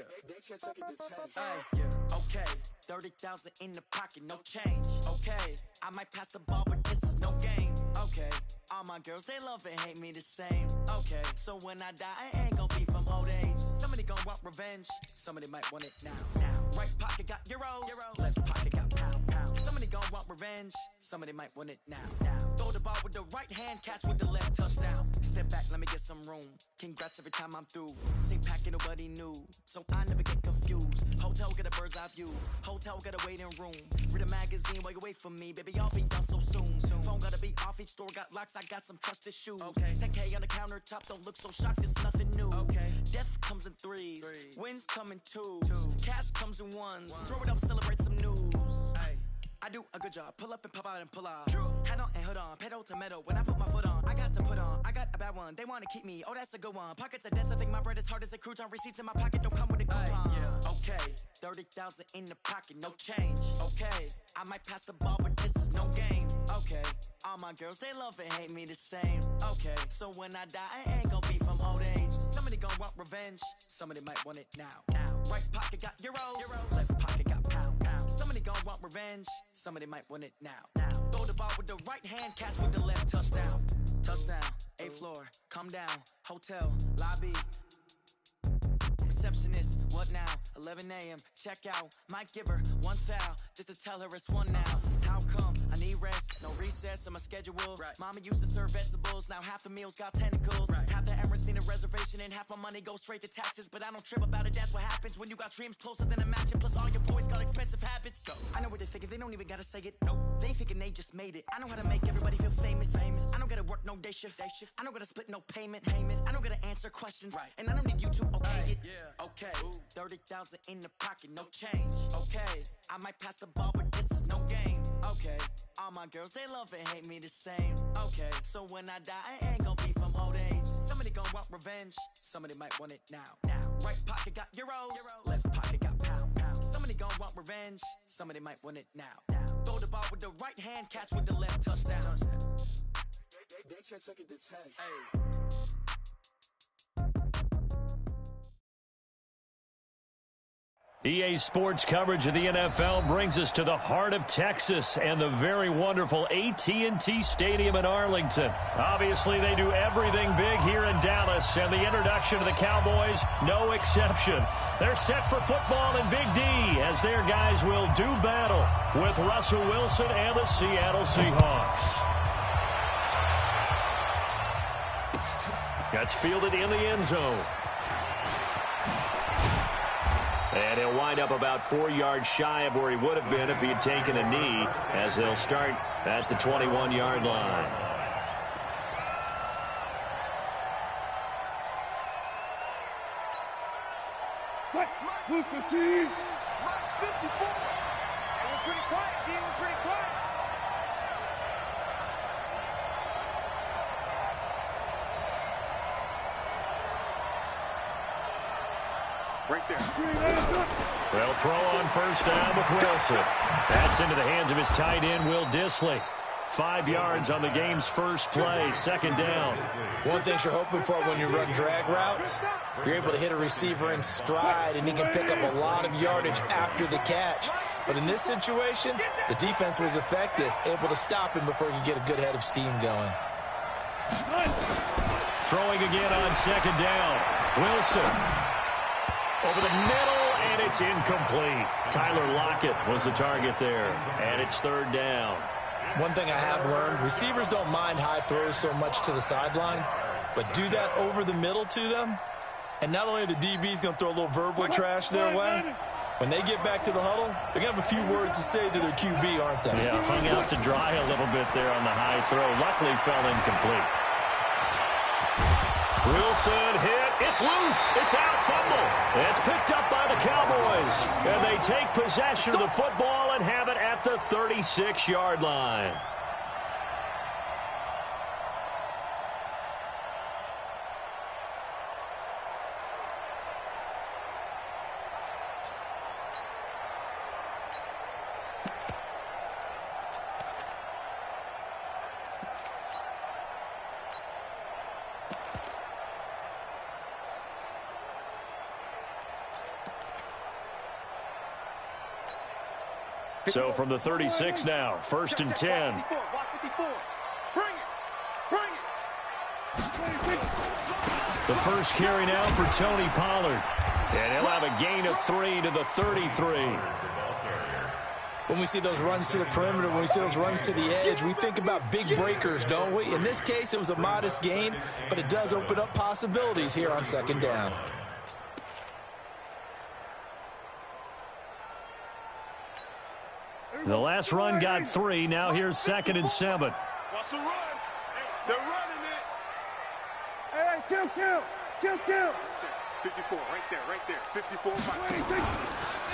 Hey, yeah. Okay. 30,000 in the pocket, no change. Okay. I might pass the ball, but this is no game. Okay. All my girls, they love and hate me the same. Okay. So when I die, I ain't gon' be from old age. Somebody gon' want revenge. Somebody might want it now. Right pocket got euros. Left pocket got pound. Somebody gon' want revenge. Somebody might want it now. Throw the ball with the right hand, catch with the left, touchdown. Step back, let me get some room. Congrats every time I'm through. Same packet, nobody knew, so I never get confused. Hotel get a bird's eye view. Hotel got a waiting room. Read a magazine while you wait for me, baby. I'll be done so soon. Phone gotta be off, each store got locks. I got some trusted shoes. 10K on the countertop, don't look so shocked. It's nothing new. Death comes in threes. Wins come in twos. Cash comes in ones. Throw it up, celebrate some news. I do a good job. Pull up and pop out and pull out. Head on and hood on. Pedal to metal. When I put my foot on, I got to put on. I got a bad one. They want to keep me. Oh, that's a good one. Pockets are dense. I think my bread is hard as a crouton. Receipts in my pocket don't come with a coupon. Okay. 30,000 in the pocket. No change. Okay. I might pass the ball, but this is no game. Okay. All my girls, they love and hate me the same. Okay. So when I die, I ain't gon' be from old age. Somebody gon' want revenge. Somebody might want it now. Right pocket got euros. Left pocket got pound. Somebody gon' want revenge. Somebody might want it now. Throw the ball with the right hand, catch with the left, touchdown. Touchdown, 8th floor, come down, hotel, lobby. Receptionist, what now? 11 a.m., check out. Might give her one foul, just to tell her it's one now. How come? I need rest, no recess on my schedule. Mama used to serve vegetables, now half the meals got tentacles. Half the Emirates need a reservation and half my money goes straight to taxes. But I don't trip about it, that's what happens when you got dreams closer than a match. And plus all your boys got expensive habits. So I know what they're thinking, they don't even gotta say it. Nope. They thinking they just made it. I know how to make everybody feel famous. I don't gotta work no day shift. I don't gotta split no payment. I don't gotta answer questions. And I don't need you to okay it. Okay, 30,000 in the pocket, no change. Okay, I might pass the ball, but this is no game. Okay, all my girls, they love and hate me the same. Okay, so when I die, I ain't gon' be from old age. Somebody gon' want revenge. Somebody might want it now. Right pocket got euros. Left pocket got pound. Somebody gon' want revenge. Somebody might want it now. Throw the ball with the right hand, catch with the left, touchdown. They check second to 10. EA Sports coverage of the NFL brings us to the heart of Texas and the very wonderful AGGTOWN33's Stadium in Arlington. Obviously, they do everything big here in Dallas, and the introduction to the Cowboys, no exception. They're set for football in Big D as their guys will do battle with Russell Wilson and the Seattle Seahawks. That's fielded in the end zone. And he'll wind up about 4 yards shy of where he would have been if he had taken a knee, as they'll start at the 21-yard line. Who's the team? Mike 54. They were pretty quiet. They were pretty quiet. Right there. They'll throw on first down with Wilson. That's into the hands of his tight end, Will Dissly. 5 yards on the game's first play, second down. One thing you're hoping for when you run drag routes, you're able to hit a receiver in stride, and he can pick up a lot of yardage after the catch. But in this situation, the defense was effective, able to stop him before he could get a good head of steam going. Throwing again on second down. Wilson over the middle, and it's incomplete. Tyler Lockett was the target there, and it's third down. One thing I have learned, receivers don't mind high throws so much to the sideline, but do that over the middle to them, and not only are the DBs going to throw a little verbal trash their way, when they get back to the huddle, they're going to have a few words to say to their QB, aren't they? Yeah, hung out to dry a little bit there on the high throw. Luckily fell incomplete. Wilson hit. It's loose. It's out. Fumble. It's picked up by the Cowboys. And they take possession of the football and have it at the 36-yard line. So from the 36 now, 1st and 10. Watch 54. Bring it. Bring it. The first carry now for Tony Pollard. And he'll have a gain of 3 to the 33. When we see those runs to the perimeter, when we see those runs to the edge, we think about big breakers, don't we? In this case, it was a modest gain, but it does open up possibilities here on 2nd down. The last run got 3. Now here's 2nd and 7. Watch the run. They're running it. Hey, kill. 54, right there. 54.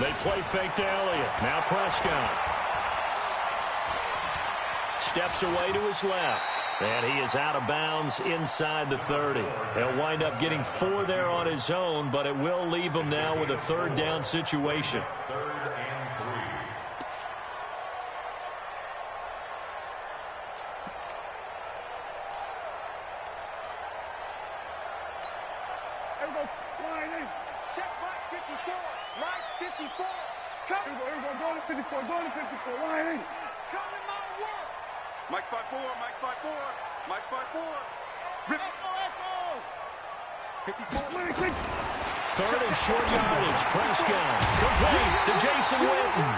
They play fake to Elliott. Now Prescott. Steps away to his left. And he is out of bounds inside the 30. He'll wind up getting 4 there on his own, but it will leave him now with a 3rd down situation. 3rd and 3. Everybody slide in. Check Mike 54. Mike 54. Everybody go to 54. Line in. Coming my work. Mike 54. Mike 54. Rip. Echo. 54. 3rd and short yardage. Prescott. Complete to Jason Witten.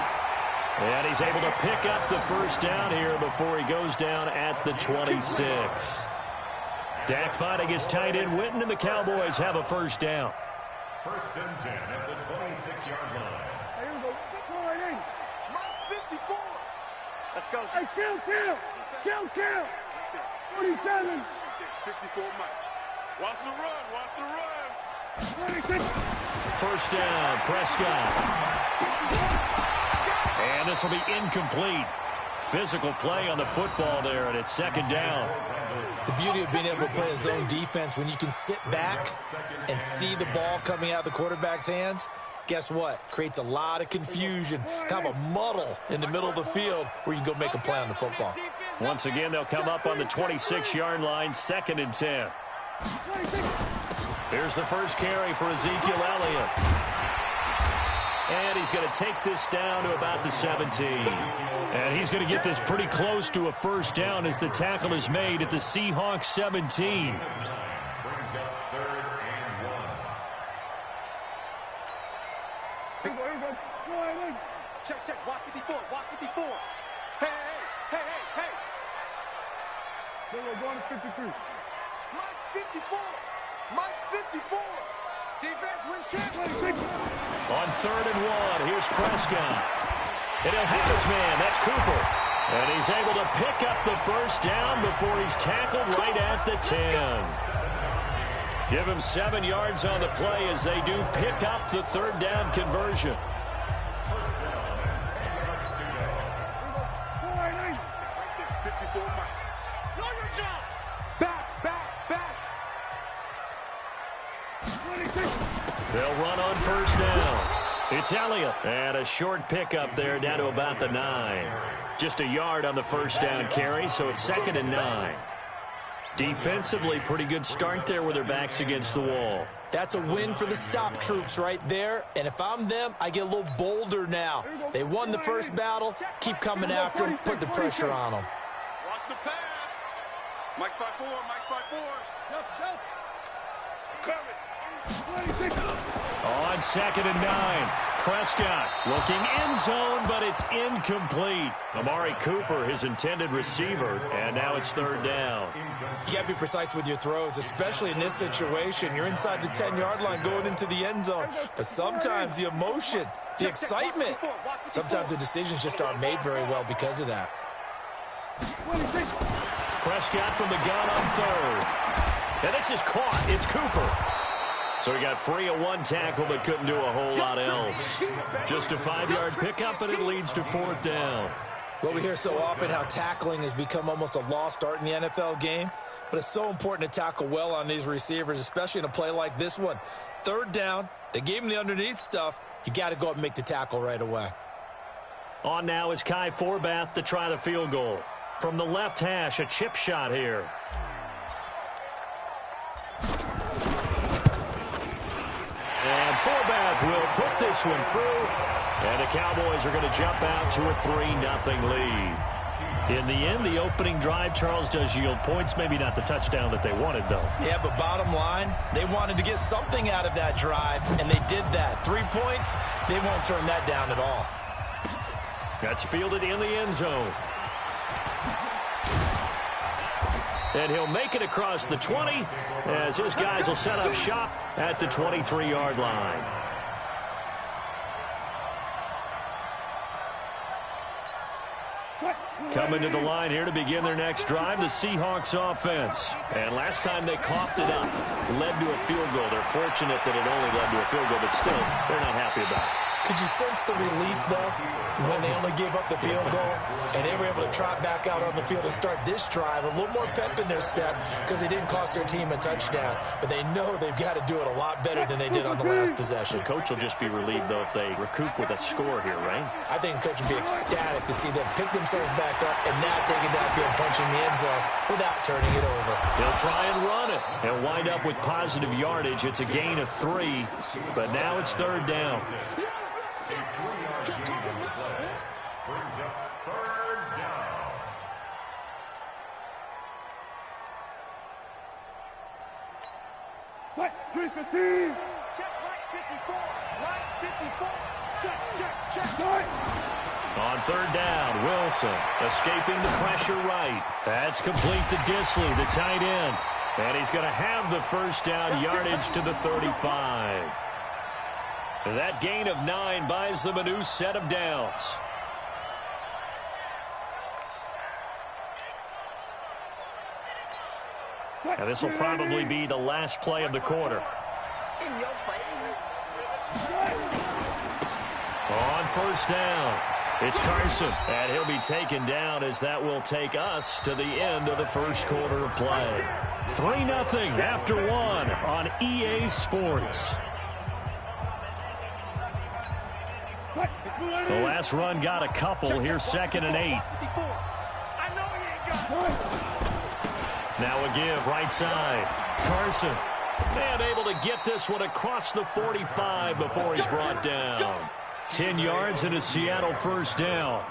And he's able to pick up the 1st down here before he goes down at the 26. Dak fighting his tight end Witten, and the Cowboys have a 1st down. 1st and 10 at the 26-yard line. Hey, here we go. Line in. Mike 54. Let's go. Hey, kill. 47. 54 Mike. Watch the run. 26. 1st down, Prescott. And this will be incomplete. Physical play on the football there, and it's 2nd down. The beauty of being able to play a zone defense, when you can sit back and see the ball coming out of the quarterback's hands, guess what? Creates a lot of confusion, kind of a muddle in the middle of the field where you can go make a play on the football. Once again, they'll come up on the 26-yard line, 2nd and 10. Here's the first carry for Ezekiel Elliott. And he's going to take this down to about the 17. And he's going to get this pretty close to a 1st down as the tackle is made at the Seahawks 17. Brings up 3rd and 1. Everybody line in. Check. Watch 54. Hey. We're going to 53. Mike 54. Defense wins championships. On 3rd and 1, here's Prescott. And he'll have his man. That's Cooper. And he's able to pick up the 1st down before he's tackled right at the 10. Give him 7 yards on the play as they do pick up the 3rd down conversion. Line in. 54 Mike. Know your job. Back. 26. They'll run on 1st down. It's Elliott. And a short pickup there down to about the 9. Just a yard on the 1st down carry, so it's 2nd and 9. Defensively, pretty good start there with their backs against the wall. That's a win for the stop troops right there. And if I'm them, I get a little bolder now. They won the 1st battle. Keep coming after them. Put the pressure on them. Watch the pass. Mike 54. Coming. 26. On 2nd and 9, Prescott looking end zone, but it's incomplete. Amari Cooper, his intended receiver, and now it's 3rd down. You got to be precise with your throws, especially in this situation. You're inside the 10-yard line going into the end zone. But sometimes the emotion, the excitement, sometimes the decisions just aren't made very well because of that. 26. Prescott from the gun on 3rd. And this is caught. It's Cooper. So he got free of 1 tackle but couldn't do a whole lot else. Just a 5-yard pickup, and it leads to 4th down. Well, we hear so often how tackling has become almost a lost art in the NFL game. But it's so important to tackle well on these receivers, especially in a play like this one. 3rd down, they gave him the underneath stuff. You got to go up and make the tackle right away. On now is Kai Forbath to try the field goal. From the left hash, a chip shot here. And Forbath will put this one through, and the Cowboys are going to jump out to a 3-0 lead. In the end, the opening drive, Charles, does yield points. Maybe not the touchdown that they wanted, though. Yeah, but bottom line, they wanted to get something out of that drive, and they did that. 3 points, they won't turn that down at all. That's fielded in the end zone. And he'll make it across the 20 as his guys will set up shop at the 23-yard line. Coming to the line here to begin their next drive, the Seahawks offense. And last time they coughed it up, led to a field goal. They're fortunate that it only led to a field goal, but still, they're not happy about it. Could you sense the relief, though, when they only gave up the field goal and they were able to trot back out on the field and start this drive? A little more pep in their step because they didn't cost their team a touchdown. But they know they've got to do it a lot better than they did on the last possession. The coach will just be relieved, though, if they recoup with a score here, right? I think the coach will be ecstatic to see them pick themselves back up and now take it downfield, punching the end zone without turning it over. They'll try and run it and wind up with positive yardage. It's a gain of 3, but now it's 3rd down. Brings up 3rd down. Fight, 315. Check, right 54. Right 54. Check, check, check. Fight. On 3rd down, Wilson escaping the pressure right. That's complete to Disley, the tight end. And he's going to have the 1st down yardage to the 35. That gain of 9 buys them a new set of downs. And this will probably be the last play of the quarter. In your face. On 1st down, it's Carson. And he'll be taken down as that will take us to the end of the 1st quarter of play. 3-0 after 1 on EA Sports. The last run got a couple. Here's 2nd and 8. Now a give, right side. Carson. And able to get this one across the 45 before he's brought down. 10 yards and a Seattle 1st down.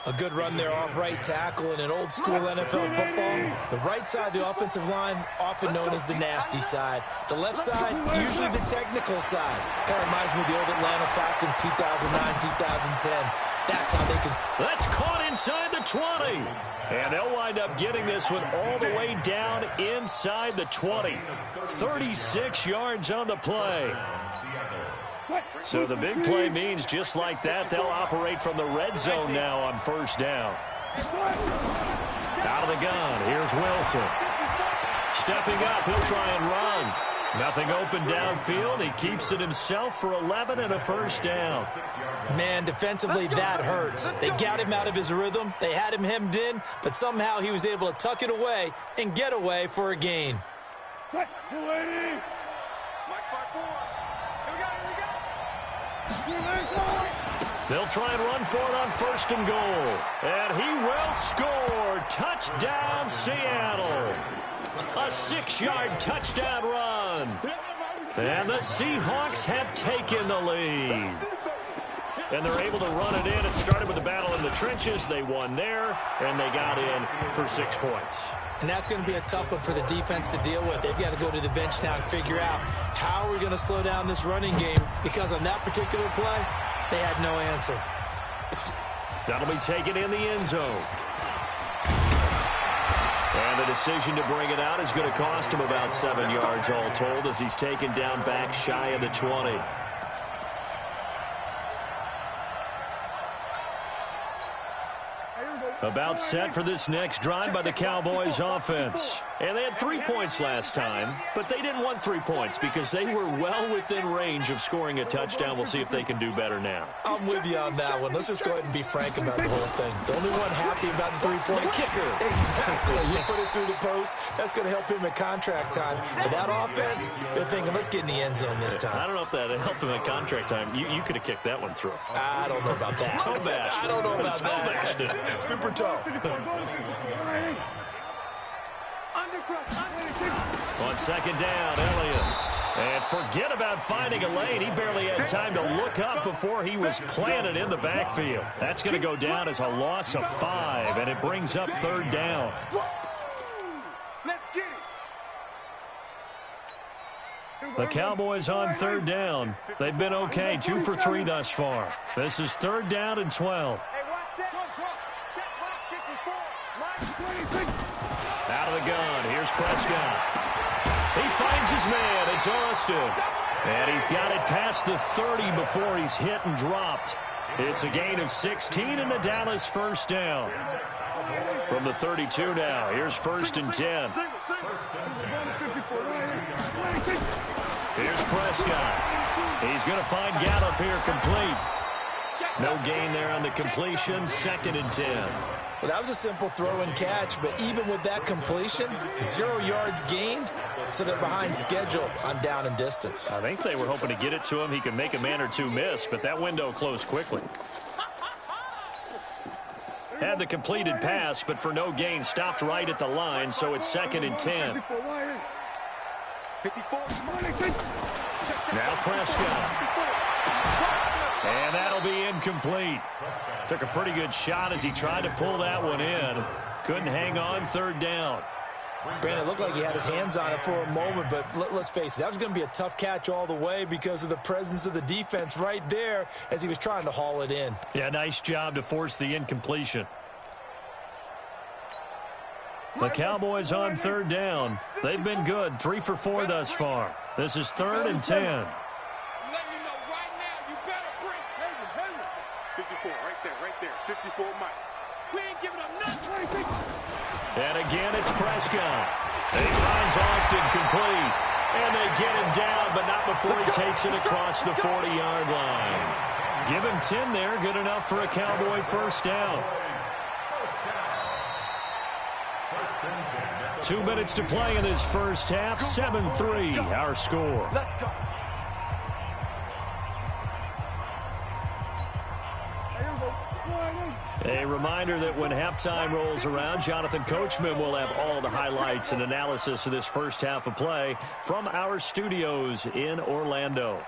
A good run there off right tackle in an old-school NFL football. The right side of the offensive line, often known as the nasty side. The left side, usually the technical side. Kind of reminds me of the old Atlanta Falcons 2009, 2010. That's how they can... That's caught inside the 20. And they'll wind up getting this one all the way down inside the 20. 36 yards on the play. So the big play means just like that, they'll operate from the red zone now on 1st down. Out of the gun, here's Wilson. Stepping up, he'll try and run. Nothing open downfield. He keeps it himself for 11 and a 1st down. Man, defensively, that hurts. They got him out of his rhythm. They had him hemmed in, but somehow he was able to tuck it away and get away for a gain. Mike 5-4. Here we go. They'll try and run for it on 1st and goal. And he will score. Touchdown, Seattle. A 6-yard touchdown run. And the Seahawks have taken the lead. And they're able to run it in. It started with a battle in the trenches. They won there, and they got in for 6 points. And that's going to be a tough one for the defense to deal with. They've got to go to the bench now and figure out how are we going to slow down this running game, because on that particular play, they had no answer. That'll be taken in the end zone. And the decision to bring it out is going to cost him about 7 yards all told as he's taken down back shy of the 20. About set for this next drive by the Cowboys offense. And they had 3 points last time, but they didn't want 3 points because they were well within range of scoring a touchdown. We'll see if they can do better now. I'm with you on that one. Let's just go ahead and be frank about the whole thing. The only one happy about the three-point kicker. Exactly. You put it through the post. That's going to help him at contract time. But that offense, they're thinking, let's get in the end zone this time. I don't know if that helped him at contract time. You could have kicked that one through. I don't know about that. Toe bashed. I don't know about bashed that. it. Super toe. On 2nd down, Elliott. And forget about finding a lane. He barely had time to look up before he was planted in the backfield. That's going to go down as a loss of 5, and it brings up 3rd down. Let's get it. The Cowboys on 3rd down. They've been okay, 2 for 3 thus far. This is 3rd down and 12. Out of the gun, here's Prescott. He finds his man, it's Austin. And he's got it past the 30 before he's hit and dropped. It's a gain of 16 and the Dallas 1st down. From the 32 now, here's 1st and 10. Here's Prescott. He's going to find Gallup here complete. No gain there on the completion, 2nd and 10. Well, that was a simple throw and catch, but even with that completion, 0 yards gained, so they're behind schedule on down and distance. I think they were hoping to get it to him. He could make a man or two miss, but that window closed quickly. Had the completed pass, but for no gain, stopped right at the line, so it's 2nd and 10. Now Prescott. And that'll be incomplete. Took a pretty good shot as he tried to pull that one in. Couldn't hang on, 3rd down. Brandon, it looked like he had his hands on it for a moment, but let's face it, that was going to be a tough catch all the way because of the presence of the defense right there as he was trying to haul it in. Yeah, nice job to force the incompletion. The Cowboys on 3rd down. They've been good, 3 for 4 thus far. This is 3rd and 10. 54, right there. 54, Mike. We ain't giving up nothing. And again, it's Prescott. He finds Austin complete. And they get him down, but not before he takes it across the 40-yard line. Give him 10 there, good enough for a Cowboy 1st down. 2 minutes to play in this first half, 7-3 our score. Let's go. A reminder that when halftime rolls around, Jonathan Coachman will have all the highlights and analysis of this first half of play from our studios in Orlando.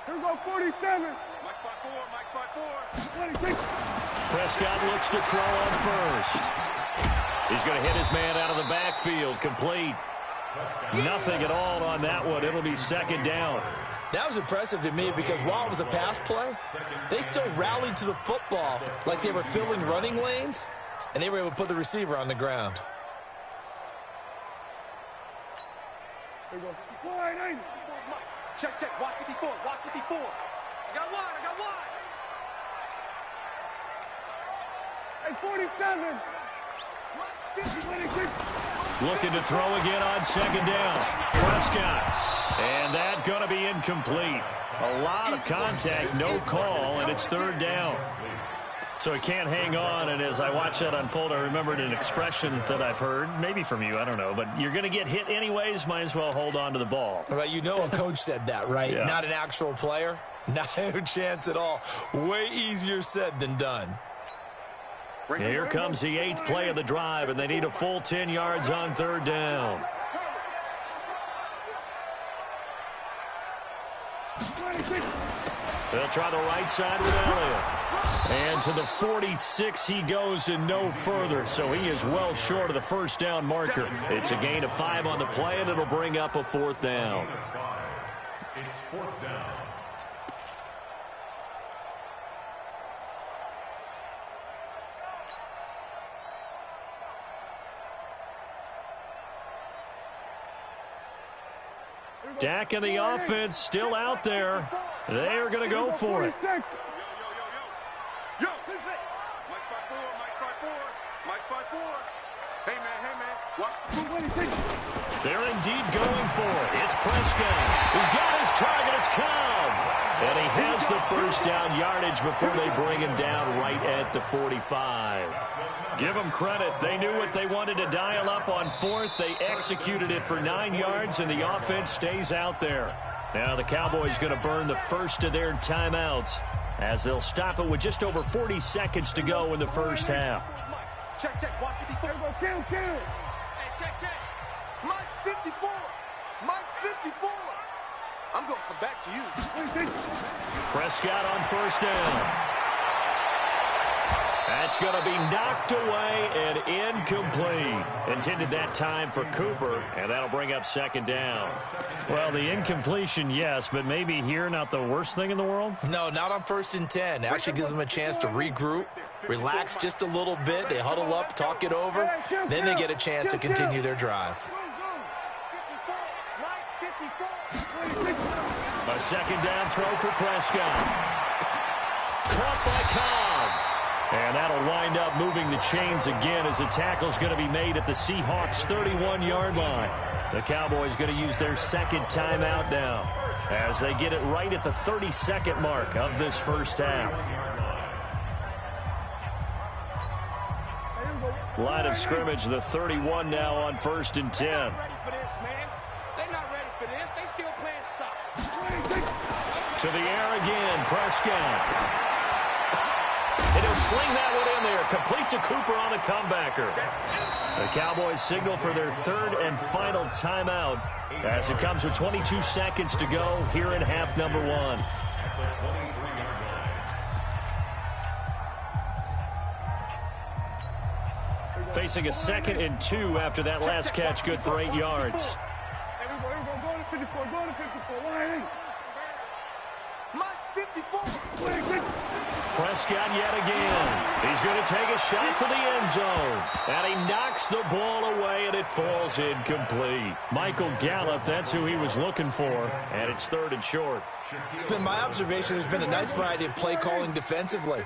Here we go, 47. Mike 5-4, 26. Prescott looks to throw on 1st. He's going to hit his man out of the backfield, complete. Nothing at all on that one. It'll be 2nd down. That was impressive to me because while it was a pass play, they still rallied to the football like they were filling running lanes, and they were able to put the receiver on the ground. Here we go. 49. Check. Watch 54. I got one. Hey, 47. 26. Looking to throw again on 2nd down. Prescott. And that going to be incomplete. A lot of contact, no call, and it's 3rd down. So he can't hang on, and as I watch that unfold, I remembered an expression that I've heard, maybe from you, I don't know, but you're going to get hit anyways, might as well hold on to the ball. Right, you know a coach said that, right? Yeah. Not an actual player. No chance at all. Way easier said than done. Here comes the 8th play of the drive, and they need a full 10 yards on 3rd down. They'll try the right side with Elliott. And to the 46 he goes and no further, so he is well short of the 1st down marker. It's a gain of 5 on the play, and it'll bring up a 4th down. It's 4th down. Dak and the offense still out there. They are going to go for it. Yo. Mike 5-4. Hey, man. Watch. They're indeed going for it. It's Prescott. He's got his target. It's Cobb. And he has the 1st down yardage before they bring him down right at the 45. Give them credit. They knew what they wanted to dial up on 4th. They executed it for 9 yards, and the offense stays out there. Now the Cowboys going to burn the first of their timeouts as they'll stop it with just over 40 seconds to go in the first half. Check. Watch 54. Kill. Hey, check. Mike 54. Mike's 54. I'm going to come back to you. Prescott on first down. That's going to be knocked away and incomplete. Intended that time for Cooper, and that'll bring up second down. Well, the incompletion, yes, but maybe here not the worst thing in the world? No, not on 1st and 10. Actually gives them a chance to regroup, relax just a little bit. They huddle up, talk it over, then they get a chance to continue their drive. A second down throw for Prescott. Caught by Cobb. And that'll wind up moving the chains again as the tackle's going to be made at the Seahawks' 31-yard line. The Cowboys going to use their second timeout now as they get it right at the 32nd mark of this first half. Line of scrimmage, the 31 now on 1st and 10. They're not ready for this. They still playing soccer. To the air again, Prescott. And he'll sling that one in there. Complete to Cooper on the comebacker. The Cowboys signal for their third and final timeout as it comes with 22 seconds to go here in half number 1. Facing a 2nd and 2 after that last catch, good for 8 yards. Go to 54. Go to 54. Line. Mike's 54. Prescott yet again. He's going to take a shot for the end zone. And he knocks the ball away, and it falls incomplete. Michael Gallup, that's who he was looking for. And it's 3rd and short. It's been my observation there's been a nice variety of play calling defensively.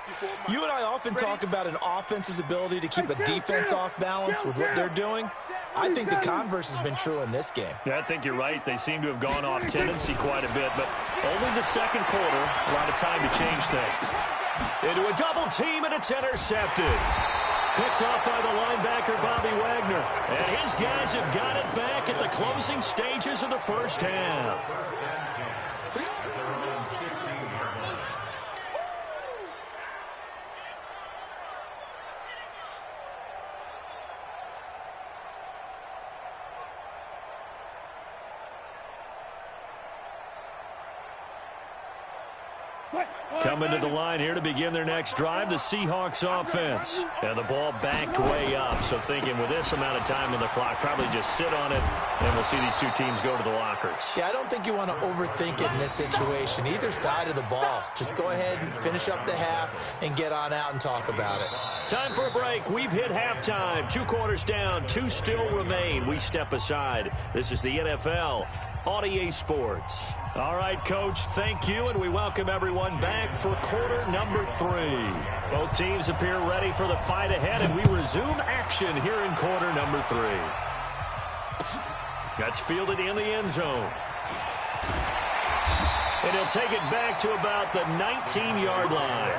You and I often talk about an offense's ability to keep a defense off balance with what they're doing. I think the converse has been true in this game. Yeah, I think you're right. They seem to have gone off tendency quite a bit, but only the second quarter, a lot of time to change things. Into a double team, and it's intercepted. Picked off by the linebacker, Bobby Wagner. And his guys have got it back at the closing stages of the first half. Coming to the line here to begin their next drive, the Seahawks offense. And the ball backed way up, so thinking with this amount of time on the clock, probably just sit on it, and we'll see these two teams go to the lockers. Yeah, I don't think you want to overthink it in this situation. Either side of the ball. Just go ahead and finish up the half and get on out and talk about it. Time for a break. We've hit halftime. 2 quarters down, 2 still remain. We step aside. This is the NFL on EA Sports. All right, Coach, thank you, and we welcome everyone back for quarter number 3. Both teams appear ready for the fight ahead, and we resume action here in quarter number 3. That's fielded in the end zone. And he'll take it back to about the 19-yard line.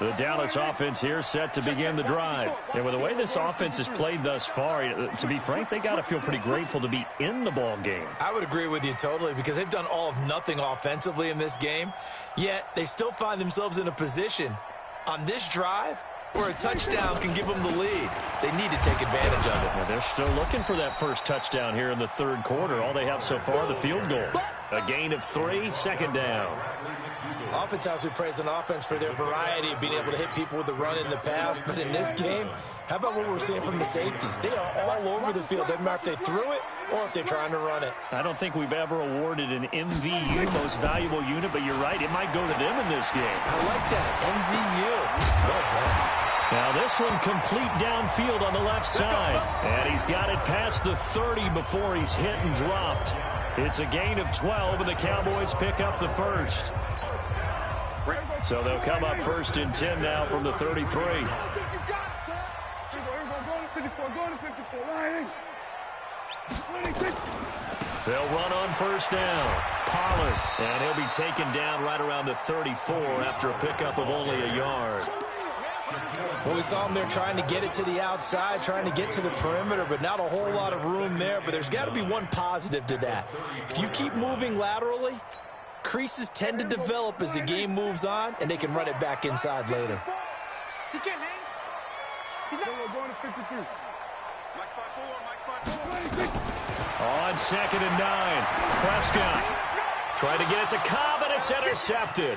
The Dallas offense here set to begin the drive. And with the way this offense has played thus far, to be frank, they got to feel pretty grateful to be in the ball game. I would agree with you totally because they've done all of nothing offensively in this game, yet they still find themselves in a position on this drive where a touchdown can give them the lead. They need to take advantage of it. Well, they're still looking for that first touchdown here in the third quarter. All they have so far, the field goal. A gain of 3, second down. Oftentimes we praise an offense for their variety of being able to hit people with the run in the pass, but in this game, how about what we're seeing from the safeties? They are all over the field. Doesn't matter if they threw it or if they're trying to run it. I don't think we've ever awarded an MVU, most valuable unit, but you're right, it might go to them in this game. I like that, MVU. Well done. Now this one complete downfield on the left side. And he's got it past the 30 before he's hit and dropped. It's a gain of 12, and the Cowboys pick up the first. So they'll come up 1st and 10 now from the 33. Go to 54. Go to 54. Line. They'll run on first down. Pollard, and he'll be taken down right around the 34 after a pickup of only a yard. Well, we saw him there trying to get it to the outside, trying to get to the perimeter, but not a whole lot of room there. But there's got to be one positive to that. If you keep moving laterally, creases tend to develop as the game moves on, and they can run it back inside later. Going to 52. Mike 5-4, Mike 5-4. On 2nd and 9, Prescott tried to get it to Cobb, and it's intercepted.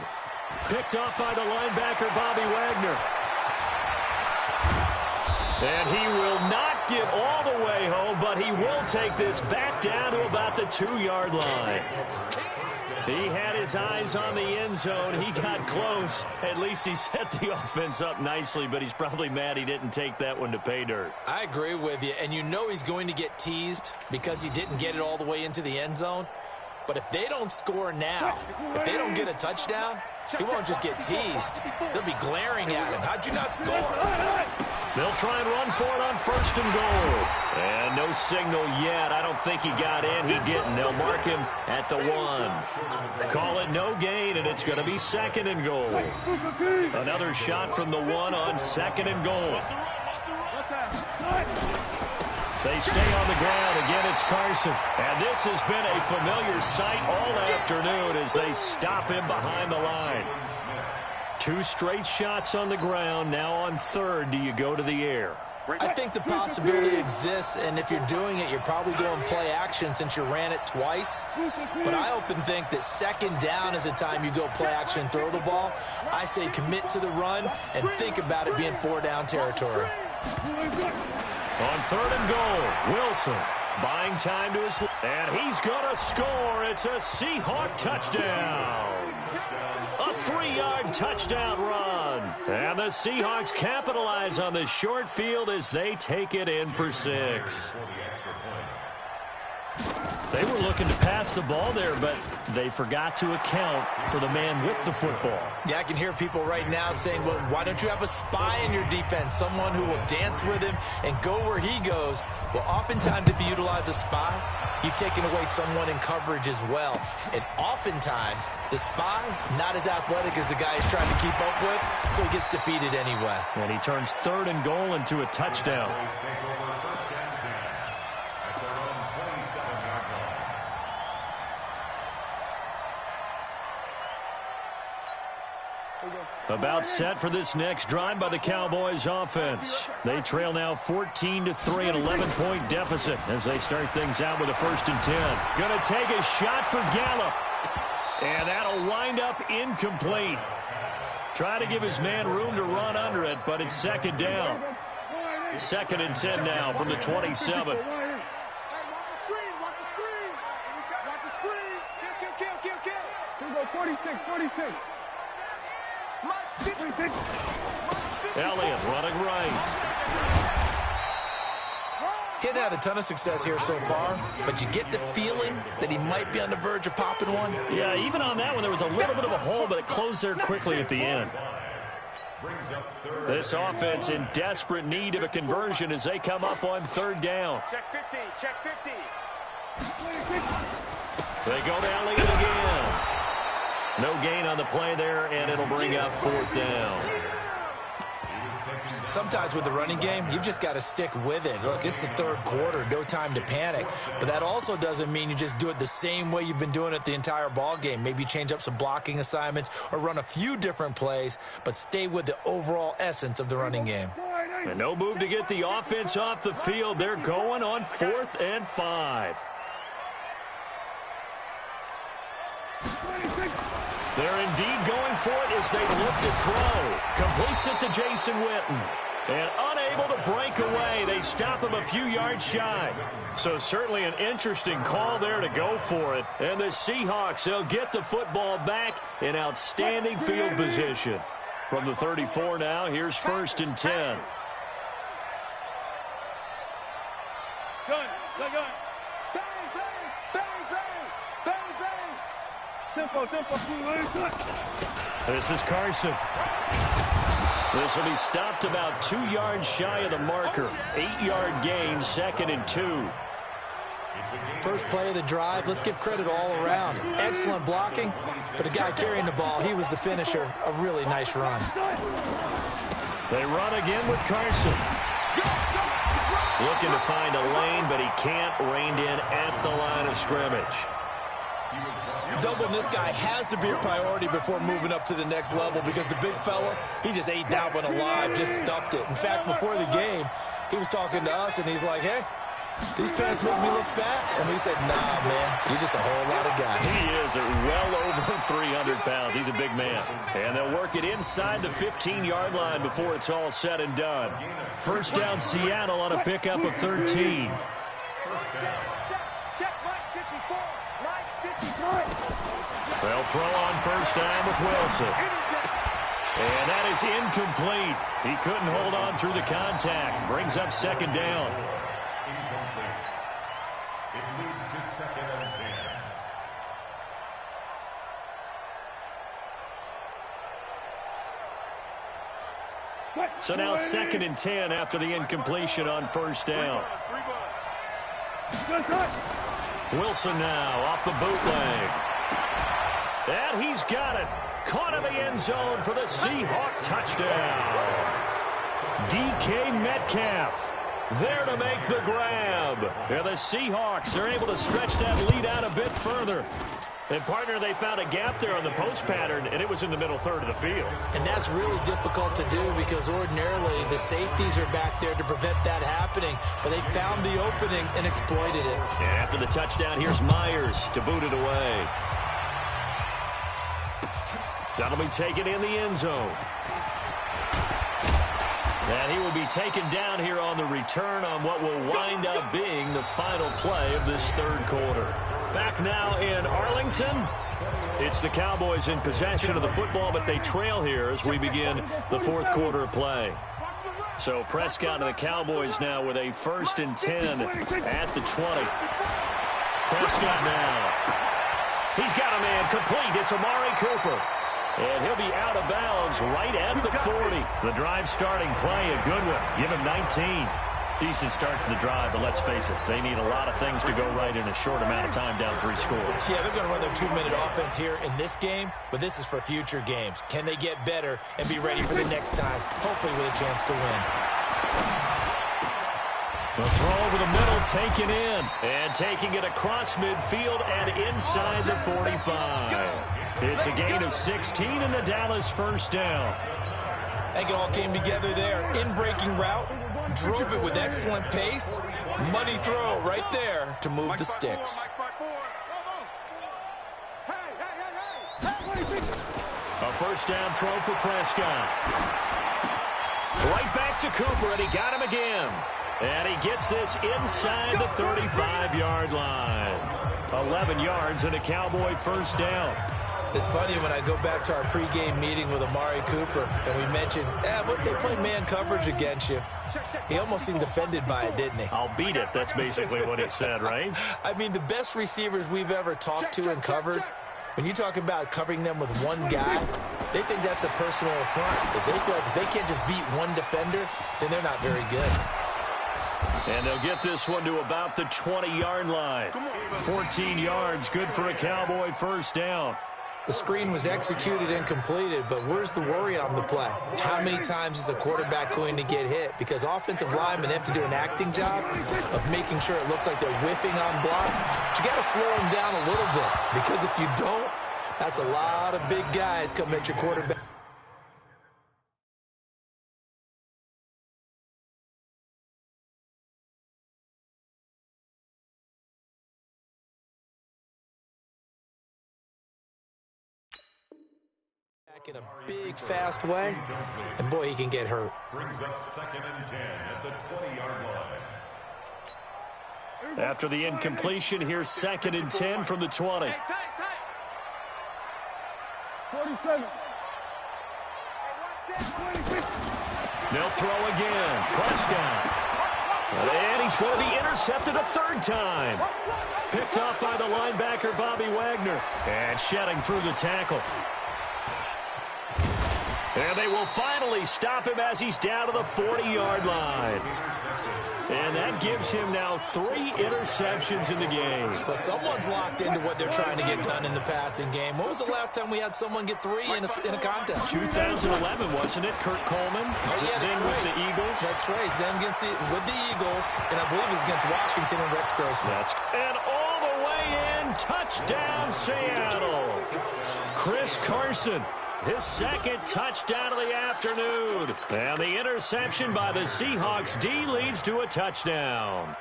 Picked off by the linebacker, Bobby Wagner. And he will not get all the way home, but he will take this back down to about the 2-yard line. He had his eyes on the end zone. He got close. At least he set the offense up nicely, but he's probably mad he didn't take that one to pay dirt. I agree with you, and you know he's going to get teased because he didn't get it all the way into the end zone. But if they don't score now, if they don't get a touchdown, he won't just get teased. They'll be glaring at him. How'd you not score? They'll try and run for it on 1st and goal. And no signal yet. I don't think he got in. He didn't. They'll mark him at the 1. Call it no gain, and it's going to be 2nd and goal. Another shot from the 1 on 2nd and goal. They stay on the ground. Again, it's Carson. And this has been a familiar sight all afternoon as they stop him behind the line. 2 straight shots on the ground. Now on 3rd, do you go to the air? I think the possibility exists, and if you're doing it, you're probably going play action since you ran it twice. But I often think that 2nd down is a time you go play action and throw the ball. I say commit to the run and think about it being 4-down territory. On 3rd and goal, Wilson buying time to his left. And he's going to score. It's a Seahawk touchdown. A 3-yard touchdown run. And the Seahawks capitalize on the short field as they take it in for 6. They were looking to pass the ball there, but they forgot to account for the man with the football. Yeah, I can hear people right now saying, well, why don't you have a spy in your defense, someone who will dance with him and go where he goes? Well, oftentimes if you utilize a spy, you've taken away someone in coverage as well. And oftentimes, the spy, not as athletic as the guy he's trying to keep up with, so he gets defeated anyway. And he turns 3rd and goal into a touchdown. About set for this next drive by the Cowboys offense. They trail now 14-3, an 11-point deficit as they start things out with a 1st and 10. Gonna take a shot for Gallup. And that'll wind up incomplete. Try to give his man room to run under it, but it's 2nd down. 2nd and 10 now from the 27. Watch the screen. Watch the screen. Kill. Here we go, 46. Elliott running right. He's had a ton of success here so far, but you get the feeling that he might be on the verge of popping one. Yeah, even on that one, there was a little bit of a hole, but it closed there quickly at the end. This offense in desperate need of a conversion as they come up on 3rd down. Check 50. They go to Elliott again. No gain on the play there, and it'll bring up 4th down. Sometimes with the running game, you've just got to stick with it. Look, it's the 3rd quarter, no time to panic. But that also doesn't mean you just do it the same way you've been doing it the entire ball game. Maybe change up some blocking assignments or run a few different plays, but stay with the overall essence of the running game. And no move to get the offense off the field. They're going on 4th and 5. They're indeed going for it as they look to throw. Completes it to Jason Witten. And unable to break away, they stop him a few yards shy. So certainly an interesting call there to go for it. And the Seahawks, they'll get the football back in outstanding field position. From the 34 now, here's 1st and 10. Gun. Tempo. This is Carson. This will be stopped about 2 yards shy of the marker. 8-yard gain, 2nd and 2. First play of the drive, let's give credit all around. Excellent blocking, but the guy carrying the ball, he was the finisher. A really nice run. They run again with Carson. Looking to find a lane, but he can't. Reined in at the line of scrimmage. Doubling this guy has to be a priority before moving up to the next level because the big fella, he just ate that one alive, just stuffed it. In fact, before the game, he was talking to us, and he's like, hey, these pants make me look fat. And we said, nah, man, you're just a whole lot of guy. He is well over 300 pounds. He's a big man. And they'll work it inside the 15-yard line before it's all said and done. First down, Seattle on a pickup of 13. They'll throw on first down with Wilson. And that is incomplete. He couldn't hold on through the contact. Brings up second down. It leads to 2nd and 10. So now 2nd and 10 after the incompletion on first down. Wilson now off the bootleg. And he's got it. Caught in the end zone for the Seahawk touchdown. DK Metcalf there to make the grab. And the Seahawks are able to stretch that lead out a bit further. And, partner, they found a gap there on the post pattern, and it was in the middle third of the field. And that's really difficult to do because ordinarily the safeties are back there to prevent that happening. But they found the opening and exploited it. And after the touchdown, here's Myers to boot it away. That'll be taken in the end zone. And he will be taken down here on the return on what will wind up being the final play of this third quarter. Back now in Arlington. It's the Cowboys in possession of the football, but they trail here as we begin the fourth quarter of play. So Prescott and the Cowboys now with a 1st and 10 at the 20. Prescott now. He's got a man complete. It's Amari Cooper. And he'll be out of bounds right at the 40. The drive starting play, a good one. Give him 19. Decent start to the drive, but let's face it, they need a lot of things to go right in a short amount of time down 3 scores. Yeah, they're going to run their 2-minute offense here in this game, but this is for future games. Can they get better and be ready for the next time, hopefully with a chance to win? The throw over the middle, taken in, and taking it across midfield and inside the 45. It's a gain of 16 and a Dallas first down. I think it all came together there. In-breaking route, drove it with excellent pace. Money throw right there to move the sticks. A first down throw for Prescott. Right back to Cooper, and he got him again. And he gets this inside the 35-yard line. 11 yards and a Cowboy first down. It's funny when I go back to our pregame meeting with Amari Cooper, and we mentioned, what they play man coverage against you. He almost seemed offended by it, didn't he? I'll beat it. That's basically what he said, right? I mean, the best receivers we've ever talked to and covered, when you talk about covering them with one guy, they think that's a personal affront. If they feel like if they can't just beat one defender, then they're not very good. And they'll get this one to about the 20-yard line. 14 yards, good for a Cowboy first down. The screen was executed and completed, but where's the worry on the play? How many times is a quarterback going to get hit? Because offensive linemen have to do an acting job of making sure it looks like they're whiffing on blocks. But you got to slow them down a little bit, because if you don't, that's a lot of big guys coming at your quarterback. In a big, fast way, and boy, he can get hurt. Brings up 2nd and 10 at the 20-yard line. After the incompletion, here's 2nd and 10 from the 20. 47. They'll throw again. Prescott. And he's going to be intercepted a third time. Picked off by the linebacker, Bobby Wagner. And shedding through the tackle. And they will finally stop him as he's down to the 40-yard line. And that gives him now 3 interceptions in the game. Well, someone's locked into what they're trying to get done in the passing game. When was the last time we had someone get 3 in a contest? 2011, wasn't it? Kurt Coleman. Oh, yeah, that's then right. with the Eagles. That's right. Then with the Eagles, and I believe it's against Washington and Rex Grossman. And the way in. Touchdown, Seattle. Chris Carson, his second touchdown of the afternoon. And the interception by the Seahawks D leads to a touchdown.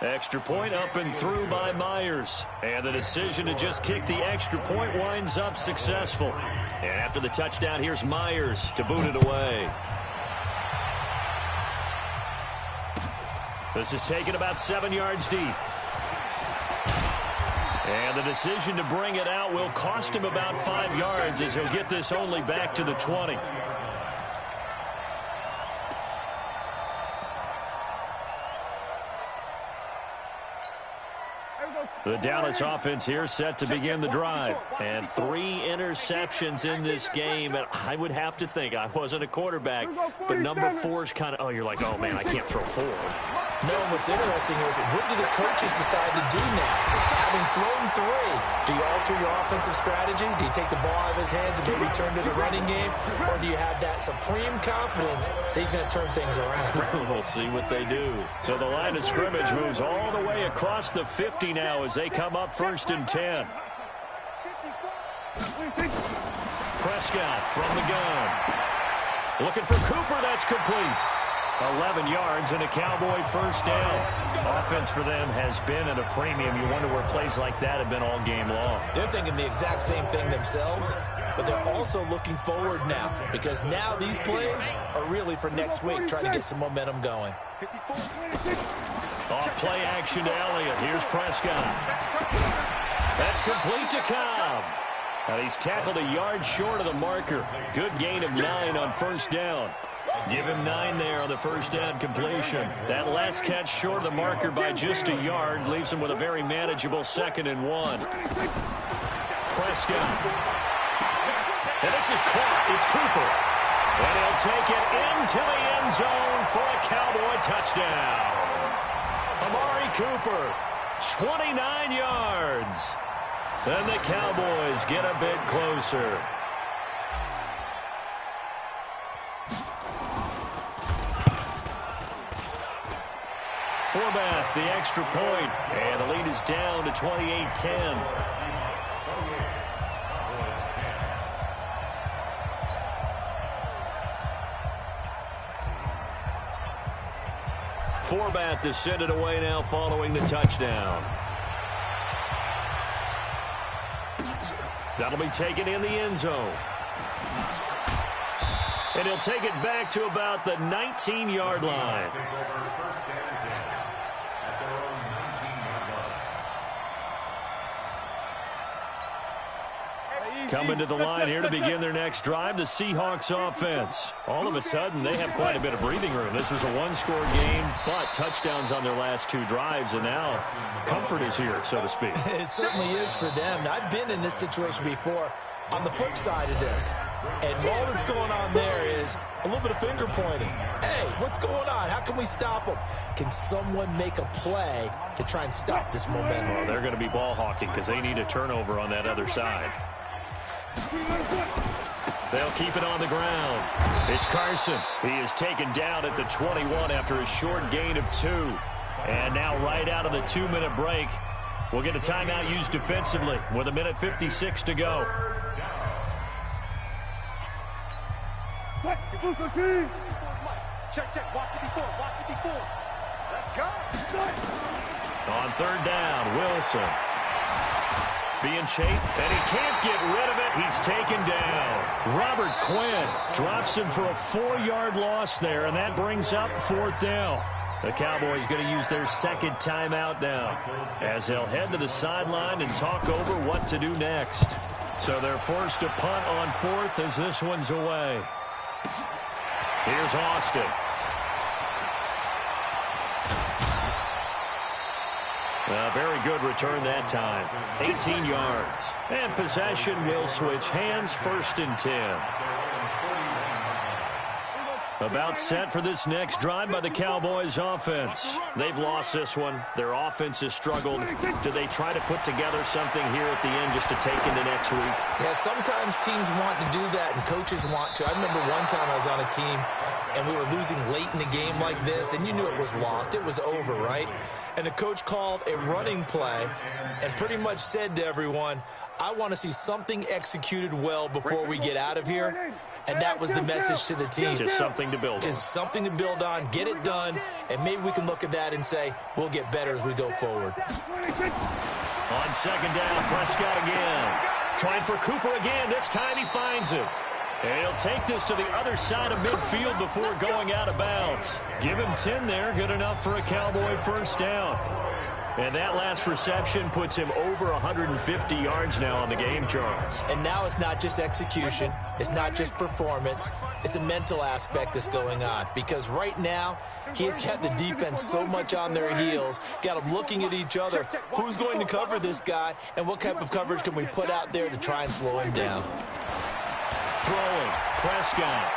Extra point up and through by Myers. And the decision to just kick the extra point winds up successful. And after the touchdown, here's Myers to boot it away. This is taken about 7 yards deep. And the decision to bring it out will cost him about 5 yards as he'll get this only back to the 20. The Dallas offense here set to begin the drive. And 3 interceptions in this game. And I would have to think, I wasn't a quarterback, but number 4's kind of, oh, you're like, oh, man, I can't throw 4. No, what's interesting is, what do the coaches decide to do now? Having thrown 3, do you alter your offensive strategy? Do you take the ball out of his hands and maybe turn to the running game? Or do you have that supreme confidence that he's going to turn things around? We'll see what they do. So the line of scrimmage moves all the way across the 50 now as they come up 1st and 10. Prescott from the gun. Looking for Cooper. That's complete. 11 yards and a Cowboy first down. Offense for them has been at a premium. You wonder where plays like that have been all game long. They're thinking the exact same thing themselves, but they're also looking forward now, because now these plays are really for next week, trying to get some momentum going. Off play action to Elliott. Here's Prescott. That's complete to Cobb. Now he's tackled a yard short of the marker. Good gain of 9 on first down. Give him 9 there on the first down completion. That last catch short of the marker by just a yard leaves him with a very manageable 2nd and 1. Prescott. And this is caught. It's Cooper. And he'll take it into the end zone for a Cowboy touchdown. Amari Cooper, 29 yards. And the Cowboys get a bit closer. Forbath, the extra point, and the lead is down to 28-10. Forbath to send it away now following the touchdown. That'll be taken in the end zone. And he'll take it back to about the 19-yard line. Coming to the line here to begin their next drive, the Seahawks offense. All of a sudden, they have quite a bit of breathing room. This was a one-score game, but touchdowns on their last 2 drives, and now comfort is here, so to speak. It certainly is for them. Now, I've been in this situation before on the flip side of this, and all that's going on there is a little bit of finger pointing. Hey, what's going on? How can we stop them? Can someone make a play to try and stop this momentum? Well, they're going to be ball hawking because they need a turnover on that other side. They'll keep it on the ground. It's Carson. He is taken down at the 21 after a short gain of 2. And now right out of the 2-minute break, we'll get a timeout used defensively with 1:56 to go. Check. Watch 54. Let's go. On 3rd down, Wilson. Being chased, and he can't get rid of it. He's taken down. Robert Quinn drops him for a 4-yard loss there, and that brings up 4th down. The Cowboys going to use their 2nd timeout now as they'll head to the sideline and talk over what to do next. So they're forced to punt on 4th as this one's away. Here's Austin. A very good return that time. 18 yards. And possession will switch hands, 1st and 10. About set for this next drive by the Cowboys offense. They've lost this one. Their offense has struggled. Do they try to put together something here at the end just to take into next week? Yeah, sometimes teams want to do that and coaches want to. I remember one time I was on a team and we were losing late in the game like this, and you knew it was lost, it was over, right? And the coach called a running play and pretty much said to everyone, I want to see something executed well before we get out of here. And that was the message to the team. Just something to build on. Just something to build on, get it done, and maybe we can look at that and say, we'll get better as we go forward. On second down, Prescott again. Trying for Cooper again. This time he finds it. And he'll take this to the other side of midfield before going out of bounds. Give him 10 there. Good enough for a Cowboy first down. And that last reception puts him over 150 yards now on the game, Charles. And now it's not just execution. It's not just performance. It's a mental aspect that's going on. Because right now, he has got the defense so much on their heels, got them looking at each other. Who's going to cover this guy, and what type of coverage can we put out there to try and slow him down? Throwing, Prescott.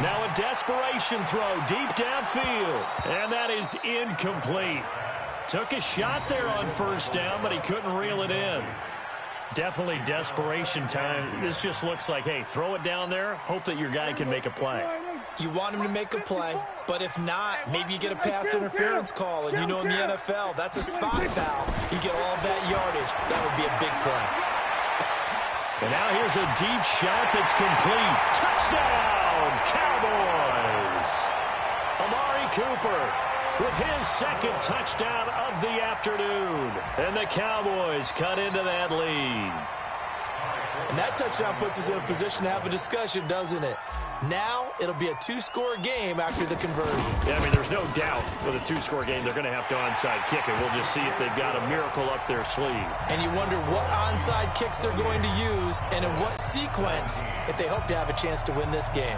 Now a desperation throw deep downfield. And that is incomplete. Took a shot there on first down, but he couldn't reel it in. Definitely desperation time. This just looks like, hey, throw it down there, hope that your guy can make a play. You want him to make a play, but if not, maybe you get a pass interference call, and you know in the NFL, that's a spot foul. You get all that yardage. That would be a big play. And now here's a deep shot that's complete. Touchdown, Cowboys! Amari Cooper with his second touchdown of the afternoon. And the Cowboys cut into that lead. And that touchdown puts us in a position to have a discussion, doesn't it? Now it'll be a two-score game after the conversion. Yeah, I mean, there's no doubt with a two-score game they're going to have to onside kick it. We'll just see if they've got a miracle up their sleeve. And you wonder what onside kicks they're going to use and in what sequence if they hope to have a chance to win this game.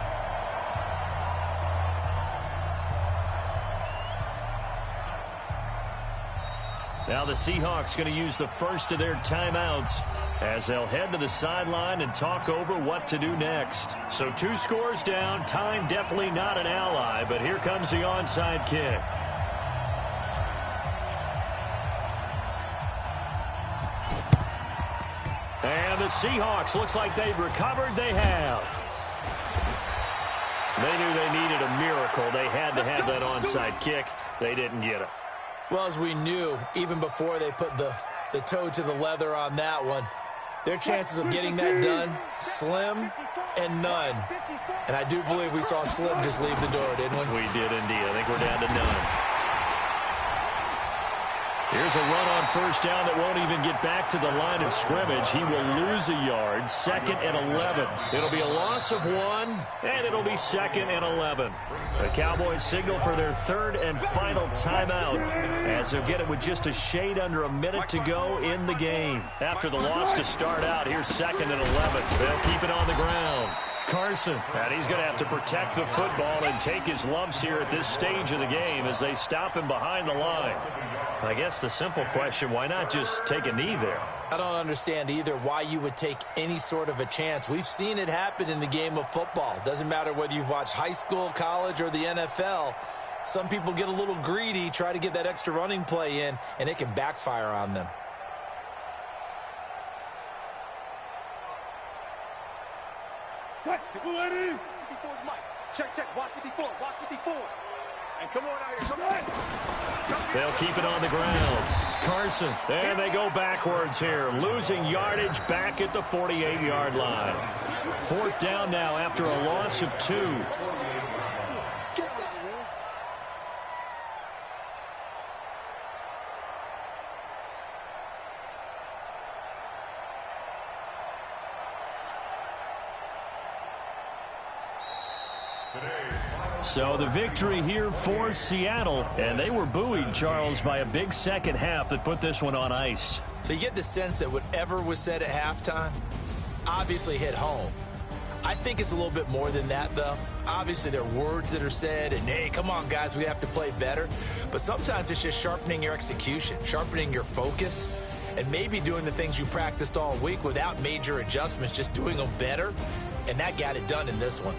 Now the Seahawks going to use the first of their timeouts as they'll head to the sideline and talk over what to do next. So 2 scores down, time definitely not an ally, but here comes the onside kick. And the Seahawks, looks like they've recovered. They have. They knew they needed a miracle. They had to have that onside kick. They didn't get it. Well, as we knew, even before they put the toe to the leather on that one, their chances of getting that done, slim and none. And I do believe we saw Slim just leave the door, didn't we? We did indeed. I think we're down to none. Here's a run on first down that won't even get back to the line of scrimmage. He will lose a yard, 2nd and 11. It'll be a loss of 1, and it'll be 2nd and 11. The Cowboys signal for their 3rd and final timeout as they'll get it with just a shade under a minute to go in the game. After the loss to start out, here's 2nd and 11. They'll keep it on the ground. Carson, and he's going to have to protect the football and take his lumps here at this stage of the game as they stop him behind the line. I guess the simple question, why not just take a knee there? I don't understand either why you would take any sort of a chance. We've seen it happen in the game of football. Doesn't matter whether you've watched high school, college, or the NFL. Some people get a little greedy, try to get that extra running play in, and it can backfire on them. Check, check, watch 54, watch 54. And come on out here, come on. They'll keep it on the ground. Carson, and they go backwards here, losing yardage back at the 48-yard line. 4th down now after a loss of 2. So the victory here for Seattle, and they were buoyed, Charles, by a big second half that put this one on ice. So you get the sense that whatever was said at halftime obviously hit home. I think it's a little bit more than that, though. Obviously, there are words that are said, and, hey, come on, guys, we have to play better. But sometimes it's just sharpening your execution, sharpening your focus, and maybe doing the things you practiced all week without major adjustments, just doing them better, and that got it done in this one.